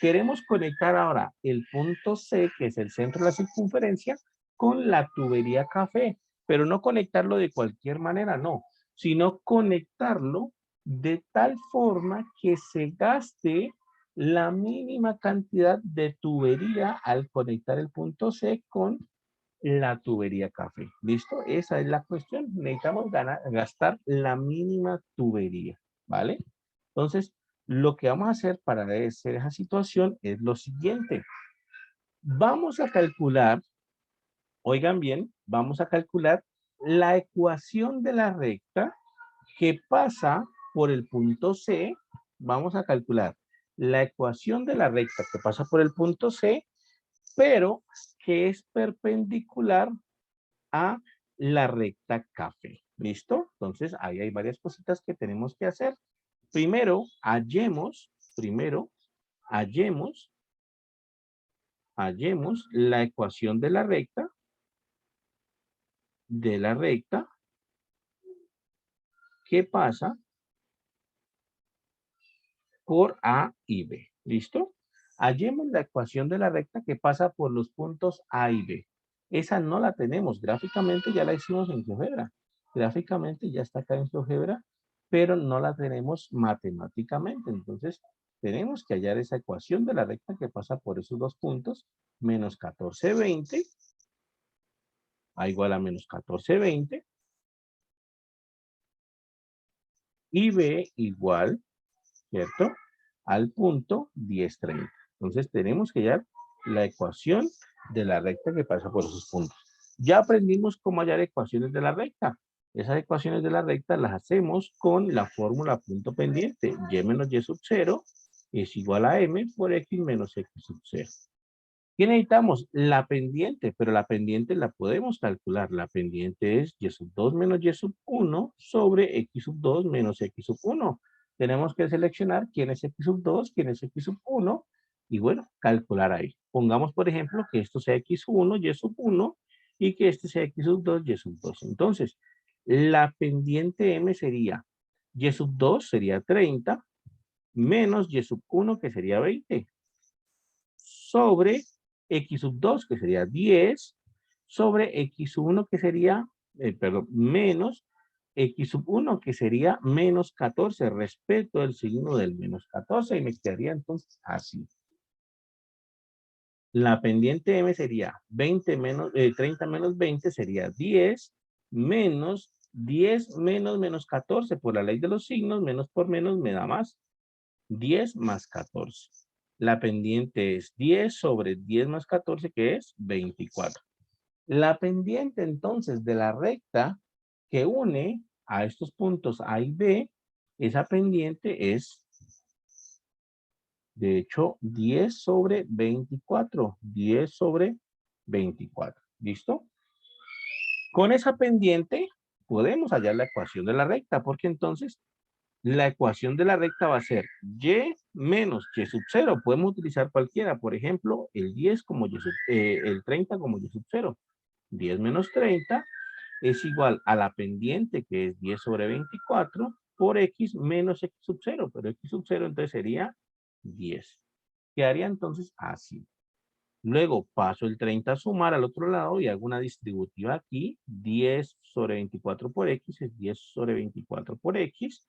Queremos conectar ahora el punto C, que es el centro de la circunferencia, con la tubería café, pero no conectarlo de cualquier manera, no, sino conectarlo de tal forma que se gaste la mínima cantidad de tubería al conectar el punto C con la tubería café. ¿Listo? Esa es la cuestión. Necesitamos gastar la mínima tubería, ¿vale? Entonces, lo que vamos a hacer para hacer esa situación es lo siguiente. Vamos a calcular, oigan bien, vamos a calcular la ecuación de la recta que pasa por el punto C. Vamos a calcular la ecuación de la recta que pasa por el punto C, pero que es perpendicular a la recta café. ¿Listo? Entonces, ahí hay varias cositas que tenemos que hacer. Primero, hallemos la ecuación de la recta, que pasa por A y B. ¿Listo? Hallemos la ecuación de la recta que pasa por los puntos A y B. Esa no la tenemos. Gráficamente ya la hicimos en GeoGebra. Gráficamente ya está acá en GeoGebra, pero no la tenemos matemáticamente. Entonces, tenemos que hallar esa ecuación de la recta que pasa por esos dos puntos. Menos 1420 a igual a menos 1420. Y B igual, ¿cierto? Al punto 1030. Entonces tenemos que hallar la ecuación de la recta que pasa por esos puntos. Ya aprendimos cómo hallar ecuaciones de la recta. Esas ecuaciones de la recta las hacemos con la fórmula punto pendiente. Y menos y sub 0 es igual a m por x menos x sub 0. ¿Qué necesitamos? La pendiente, pero la pendiente la podemos calcular. La pendiente es y sub 2 menos y sub 1 sobre x sub 2 menos x sub 1. Tenemos que seleccionar quién es x sub 2, quién es x sub 1 y bueno, calcular ahí. Pongamos, por ejemplo, que esto sea x sub 1, y sub 1 y que este sea x sub 2, y sub 2. Entonces, la pendiente m sería y sub 2 sería 30 menos y sub 1 que sería 20 sobre x sub 2 que sería 10 sobre x sub 1 que sería, menos x sub 1 que sería menos 14. Respeto el signo del menos 14 y me quedaría entonces así. La pendiente m sería 30 menos 20 sería 10 menos 10 menos menos 14. Por la ley de los signos, menos por menos me da más. 10 más 14. La pendiente es 10 sobre 10 más 14, que es 24. La pendiente entonces de la recta que une a estos puntos A y B, esa pendiente es, de hecho, 10 sobre 24. 10 sobre 24. ¿Listo? Con esa pendiente podemos hallar la ecuación de la recta, porque entonces la ecuación de la recta va a ser y menos y sub 0. Podemos utilizar cualquiera. Por ejemplo, el 10 como el 30 como y sub 0. 10 menos 30 es igual a la pendiente, que es 10 sobre 24, por x menos x sub 0. Pero x sub 0 entonces sería 10. Quedaría entonces así. Luego paso el 30 a sumar al otro lado y hago una distributiva aquí. 10 sobre 24 por x es 10 sobre 24 por x.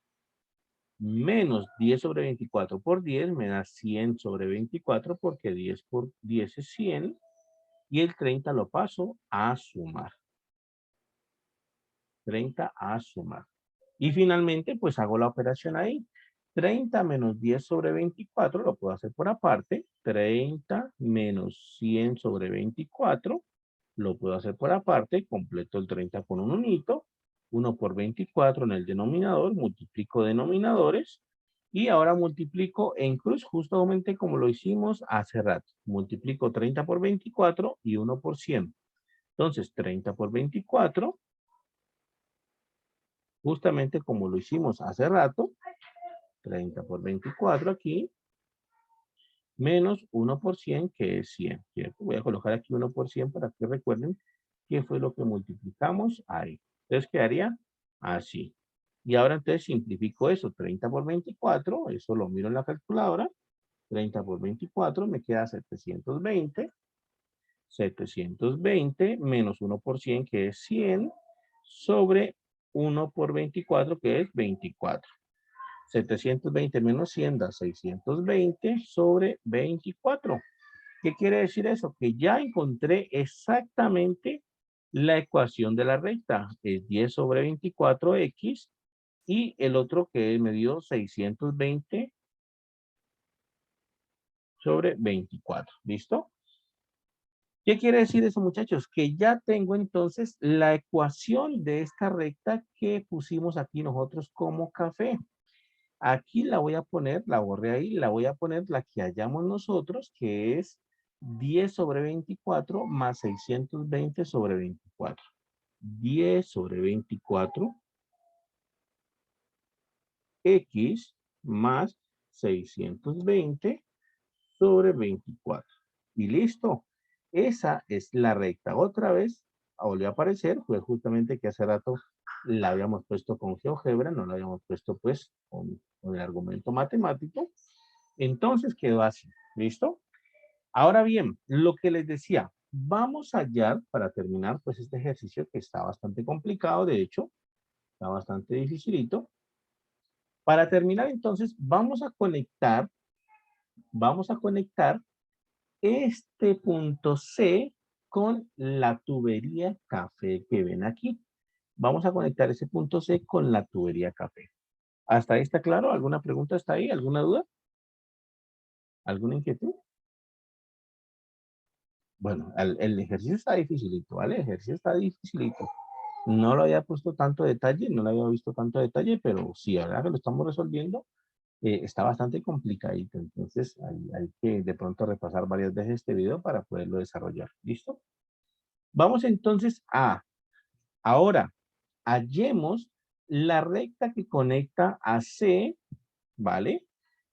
Menos 10 sobre 24 por 10 me da 100 sobre 24 porque 10 por 10 es 100 y el 30 lo paso a sumar. 30 a sumar. Y finalmente, pues hago la operación ahí. 30 menos 10 sobre 24, lo puedo hacer por aparte. 30 menos 100 sobre 24, lo puedo hacer por aparte. Completo el 30 con un unito. 1 por 24 en el denominador. Multiplico denominadores. Y ahora multiplico en cruz justamente como lo hicimos hace rato. Multiplico 30 por 24 y 1 por 100. Entonces, 30 por 24, justamente como lo hicimos hace rato, 30 por 24 aquí, menos 1 por 100, que es 100, ¿cierto? Voy a colocar aquí 1 por 100 para que recuerden qué fue lo que multiplicamos ahí. Entonces quedaría así. Y ahora entonces simplifico eso, 30 por 24, eso lo miro en la calculadora, 30 por 24 me queda 720, 720 menos 1 por 100, que es 100, sobre 1 por 24, que es 24. 720 menos 100 da 620 sobre 24. ¿Qué quiere decir eso? Que ya encontré exactamente la ecuación de la recta. Es 10 sobre 24x y el otro que me dio 620 sobre 24. ¿Listo? ¿Qué quiere decir eso, muchachos? Que ya tengo entonces la ecuación de esta recta que pusimos aquí nosotros como café. Aquí la voy a poner, la borré ahí, la voy a poner la que hallamos nosotros, que es 10 sobre 24 más 620 sobre 24. 10 sobre 24 x más 620 sobre 24. Y listo. Esa es la recta. Otra vez volvió a aparecer, fue justamente que hace rato la habíamos puesto con GeoGebra, no la habíamos puesto pues con el argumento matemático. Entonces quedó así. ¿Listo? Ahora bien, lo que les decía, vamos a hallar para terminar pues este ejercicio que está bastante complicado, de hecho, está bastante dificilito. Para terminar entonces vamos a conectar este punto C con la tubería café que ven aquí. Vamos a conectar ese punto C con la tubería café. ¿Hasta ahí está claro? ¿Alguna pregunta está ahí? ¿Alguna duda? ¿Alguna inquietud? Bueno, el ejercicio está dificilito, ¿vale? El ejercicio está dificilito. No lo había puesto tanto detalle, no lo había visto tanto detalle, pero sí, ahora que lo estamos resolviendo, está bastante complicadito. Entonces, hay que de pronto repasar varias veces este video para poderlo desarrollar. ¿Listo? Vamos entonces ahora, hallemos la recta que conecta a C, ¿vale?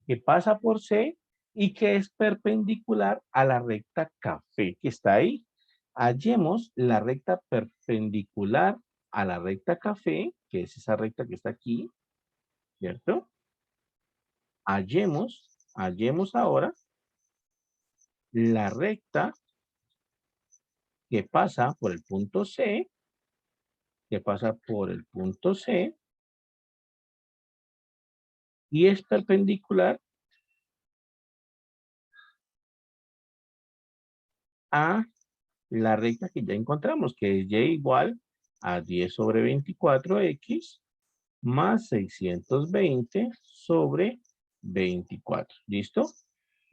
Que pasa por C y que es perpendicular a la recta café que está ahí. Hallemos la recta perpendicular a la recta café, que es esa recta que está aquí, ¿cierto? Hallemos ahora la recta que pasa por el punto C, y es perpendicular a la recta que ya encontramos, que es y igual a 10 sobre 24x más 620 sobre 24. ¿Listo?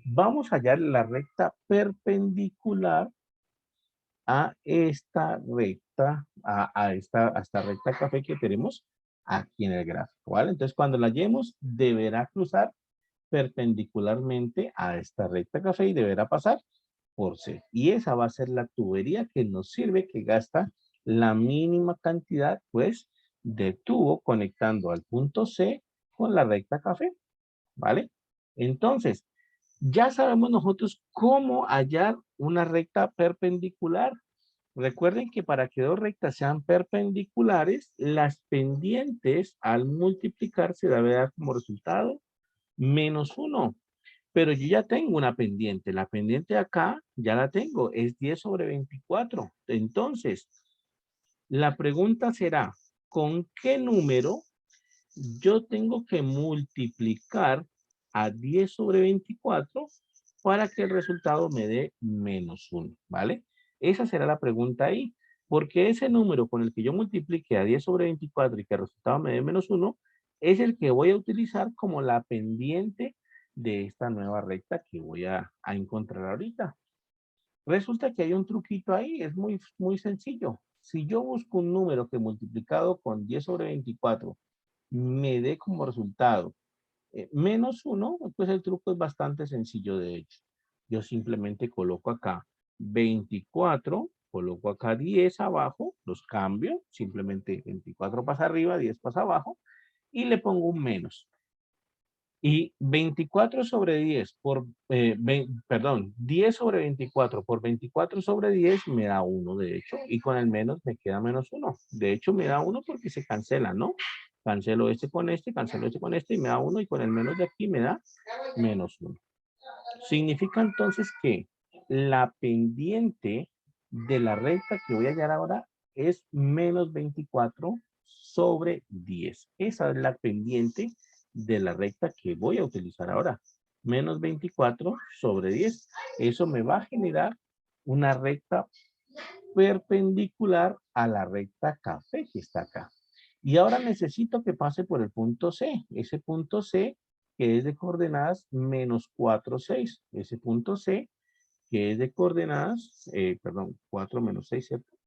Vamos a hallar la recta perpendicular a esta recta, a esta recta café que tenemos aquí en el gráfico, ¿vale? Entonces, cuando la hallemos, deberá cruzar perpendicularmente a esta recta café y deberá pasar por C. Y esa va a ser la tubería que nos sirve, que gasta la mínima cantidad, pues, de tubo conectando al punto C con la recta café, ¿vale? Entonces, ya sabemos nosotros cómo hallar una recta perpendicular. Recuerden que para que dos rectas sean perpendiculares, las pendientes al multiplicar se debe dar como resultado -1. Pero yo ya tengo una pendiente. La pendiente acá ya la tengo. Es 10 sobre 24. Entonces, la pregunta será, ¿con qué número yo tengo que multiplicar a 10 sobre 24 para que el resultado me dé -1? ¿Vale? Esa será la pregunta ahí. Porque ese número con el que yo multiplique a 10 sobre 24 y que el resultado me dé menos 1, es el que voy a utilizar como la pendiente de esta nueva recta que voy a encontrar ahorita. Resulta que hay un truquito ahí, es muy sencillo. Si yo busco un número que multiplicado con 10 sobre 24 me dé como resultado menos 1, pues el truco es bastante sencillo de hecho. Yo simplemente coloco acá 24, coloco acá 10 abajo, los cambio, simplemente 24 pasa arriba, 10 pasa abajo, y le pongo un menos. Y 24 sobre 10 por, perdón, 10 sobre 24 por 24 sobre 10 me da 1, de hecho, y con el menos me queda menos 1. De hecho, me da 1 porque se cancela, ¿no? Cancelo este con este, cancelo este con este y me da 1 y con el menos de aquí me da menos 1. Significa entonces que la pendiente de la recta que voy a hallar ahora es menos 24 sobre 10. Esa es la pendiente de la recta que voy a utilizar ahora. Menos 24 sobre 10. Eso me va a generar una recta perpendicular a la recta café que está acá. Y ahora necesito que pase por el punto C. Ese punto C que es de coordenadas menos 4, 6. Ese punto C que es de coordenadas, perdón, 4 menos 6, ¿cierto?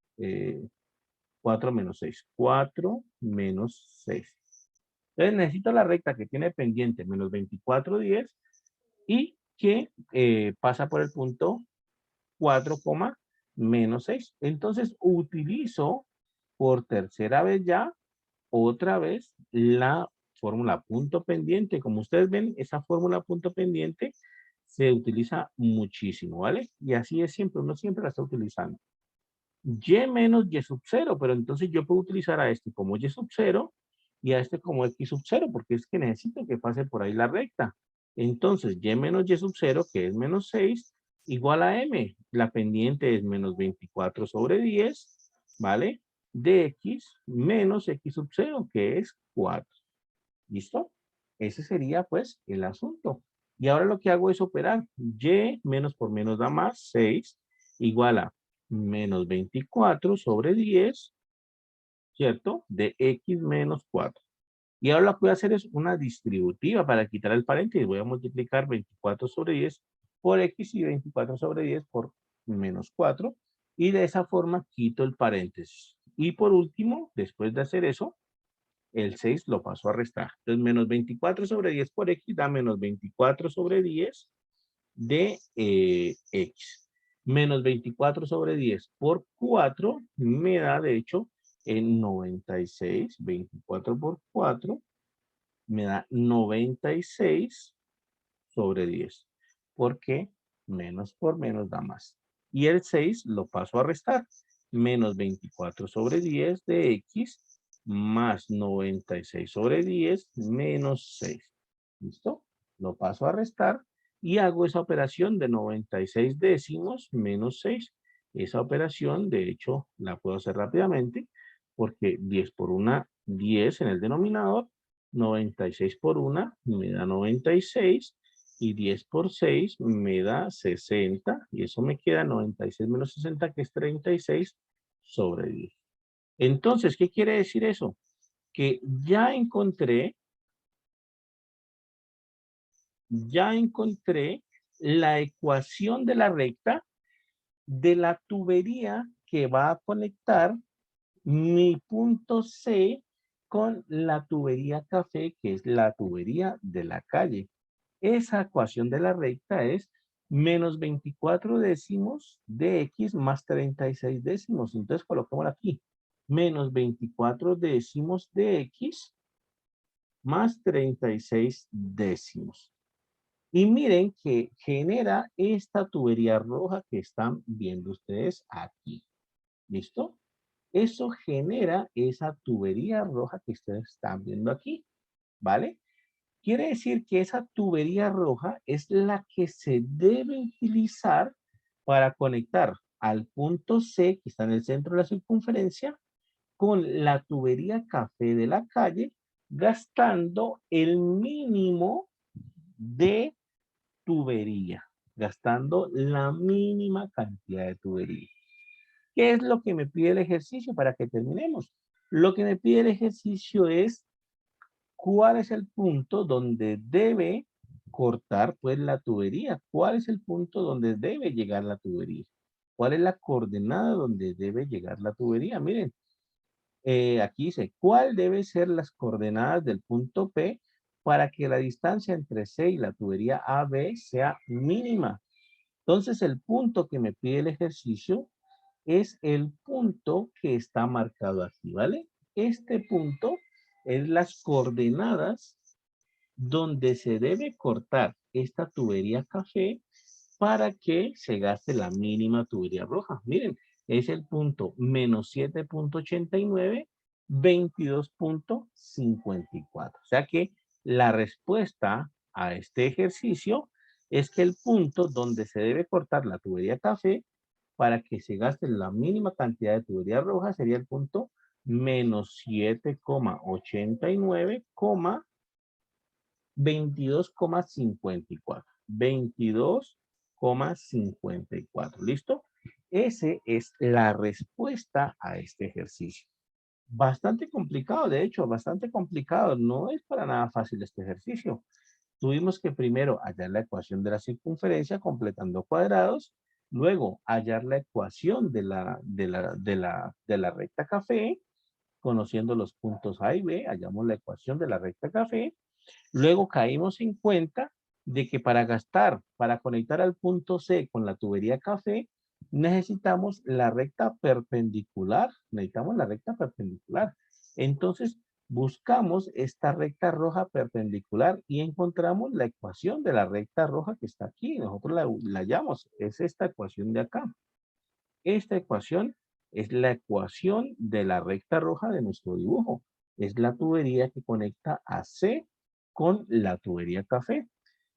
4 menos 6. 4 menos 6. Entonces necesito la recta que tiene pendiente menos 24, 10 y que pasa por el punto 4, menos 6. Entonces utilizo por tercera vez ya, otra vez, la fórmula punto pendiente. Como ustedes ven, esa fórmula punto pendiente se utiliza muchísimo, ¿vale? Y así es siempre, uno siempre la está utilizando. Y menos y sub 0, pero entonces yo puedo utilizar a este como y sub 0 y a este como x sub 0, porque es que necesito que pase por ahí la recta. Entonces, y menos y sub 0, que es menos 6, igual a m. La pendiente es menos 24 sobre 10, ¿vale? De x menos x sub 0, que es 4. ¿Listo? Ese sería, pues, el asunto. Y ahora lo que hago es operar. Y menos por menos da más, 6, igual a menos 24 sobre 10, ¿cierto? De x menos 4. Y ahora lo que voy a hacer es una distributiva para quitar el paréntesis. Voy a multiplicar 24 sobre 10 por x y 24 sobre 10 por menos 4. Y de esa forma quito el paréntesis. Y por último, después de hacer eso, el 6 lo paso a restar. Entonces, menos 24 sobre 10 por x da menos 24 sobre 10 de x. Menos 24 sobre 10 por 4 me da, de hecho, en 96. 24 por 4 me da 96 sobre 10. Porque menos por menos da más. Y el 6 lo paso a restar. Menos 24 sobre 10 de x más 96 sobre 10 menos 6. ¿Listo? Lo paso a restar y hago esa operación de 96 décimos menos 6. Esa operación, de hecho, la puedo hacer rápidamente porque 10 por 1, 10 en el denominador, 96 por 1 me da 96 y 10 por 6 me da 60 y eso me queda 96 menos 60 que es 36 sobre 10. Entonces, ¿qué quiere decir eso? Que ya encontré la ecuación de la recta de la tubería que va a conectar mi punto C con la tubería café, que es la tubería de la calle. Esa ecuación de la recta es menos 24 décimos de x más 36 décimos. Entonces, coloquémosla aquí. Menos 24 décimos de x más 36 décimos. Y miren que genera esta tubería roja que están viendo ustedes aquí. ¿Listo? Eso genera esa tubería roja que ustedes están viendo aquí. ¿Vale? Quiere decir que esa tubería roja es la que se debe utilizar para conectar al punto C, que está en el centro de la circunferencia, con la tubería café de la calle, gastando el mínimo de tubería, gastando la mínima cantidad de tubería. ¿Qué es lo que me pide el ejercicio para que terminemos? Lo que me pide el ejercicio es cuál es el punto donde debe cortar pues la tubería. ¿Cuál es el punto donde debe llegar la tubería? ¿Cuál es la coordenada donde debe llegar la tubería? Miren, aquí dice, ¿cuál debe ser las coordenadas del punto P para que la distancia entre C y la tubería AB sea mínima? Entonces, el punto que me pide el ejercicio es el punto que está marcado aquí, ¿vale? Este punto es las coordenadas donde se debe cortar esta tubería café para que se gaste la mínima tubería roja. Miren, es el punto menos 7.89, 22.54. O sea que la respuesta a este ejercicio es que el punto donde se debe cortar la tubería café para que se gaste la mínima cantidad de tubería roja sería el punto menos 7,89, 22,54. 22,54. ¿Listo? Esa es la respuesta a este ejercicio. Bastante complicado, de hecho, bastante complicado. No es para nada fácil este ejercicio. Tuvimos que primero hallar la ecuación de la circunferencia completando cuadrados, luego hallar la ecuación de la recta café, conociendo los puntos A y B, hallamos la ecuación de la recta café. Luego caímos en cuenta de que para conectar al punto C con la tubería café, necesitamos la recta perpendicular. Necesitamos la recta perpendicular. Entonces, buscamos esta recta roja perpendicular y encontramos la ecuación de la recta roja que está aquí. Nosotros la hallamos. Es esta ecuación de acá. Esta ecuación es la ecuación de la recta roja de nuestro dibujo. Es la tubería que conecta a C con la tubería café.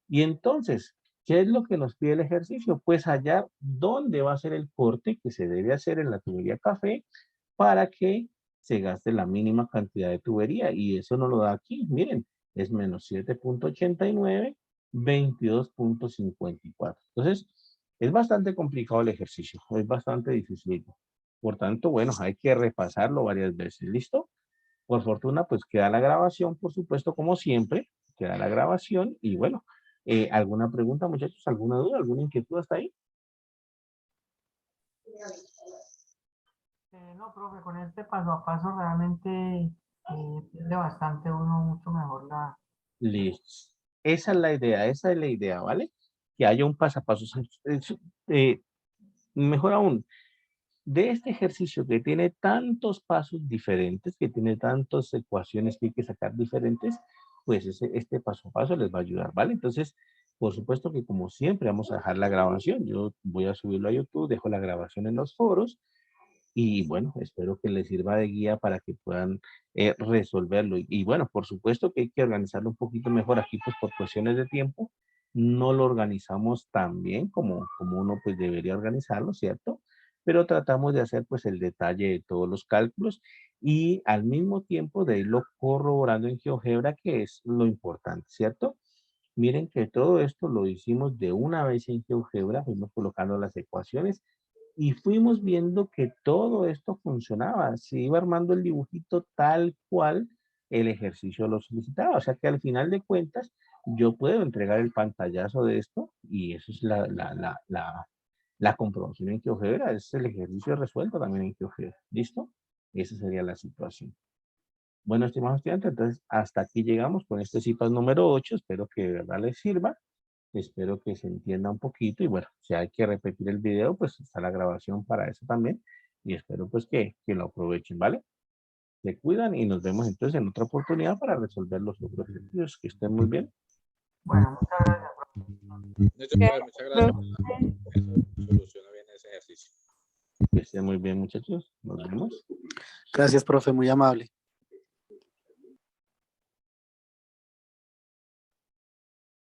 Y entonces, ¿qué es lo que nos pide el ejercicio? Pues hallar dónde va a ser el corte que se debe hacer en la tubería café para que se gaste la mínima cantidad de tubería. Y eso nos lo da aquí. Miren, es menos 7.89, 22.54. Entonces, es bastante complicado el ejercicio. Es bastante difícil. Por tanto, bueno, hay que repasarlo varias veces. ¿Listo? Por fortuna, pues queda la grabación, por supuesto, como siempre. Queda la grabación. Y bueno, ¿alguna pregunta, muchachos? ¿Alguna duda? ¿Alguna inquietud hasta ahí? No, profe, con este paso a paso realmente entiende bastante uno mucho mejor la... Listo. Esa es la idea, ¿vale? Que haya un paso a paso. Eh, Mejor aún, de este ejercicio que tiene tantos pasos diferentes, que tiene tantas ecuaciones que hay que sacar diferentes, pues este paso a paso les va a ayudar, ¿vale? Entonces, por supuesto que como siempre vamos a dejar la grabación. Yo voy a subirlo a YouTube, dejo la grabación en los foros y bueno, espero que les sirva de guía para que puedan resolverlo. Y bueno, por supuesto que hay que organizarlo un poquito mejor aquí, pues por cuestiones de tiempo. No lo organizamos tan bien como uno pues debería organizarlo, ¿cierto? Pero tratamos de hacer pues el detalle de todos los cálculos y al mismo tiempo de irlo corroborando en GeoGebra, que es lo importante, ¿cierto? Miren que todo esto lo hicimos de una vez en GeoGebra, fuimos colocando las ecuaciones y fuimos viendo que todo esto funcionaba. Se iba armando el dibujito tal cual el ejercicio lo solicitaba. O sea que al final de cuentas, yo puedo entregar el pantallazo de esto y eso es la comprobación en GeoGebra. Es el ejercicio resuelto también en GeoGebra. ¿Listo? Esa sería la situación. Bueno, estimados estudiantes, entonces hasta aquí llegamos con este CIPAS número 8. Espero que de verdad les sirva. Espero que se entienda un poquito y bueno, si hay que repetir el video, pues está la grabación para eso también y espero pues que lo aprovechen, ¿vale? Se cuidan y nos vemos entonces en otra oportunidad para resolver los otros ejercicios. Que estén muy bien. Bueno, muchas gracias, profe. Listo, profe, muchas gracias. Eso soluciona bien ese ejercicio. Que estén muy bien, muchachos. Nos vemos. Gracias, profe, muy amable.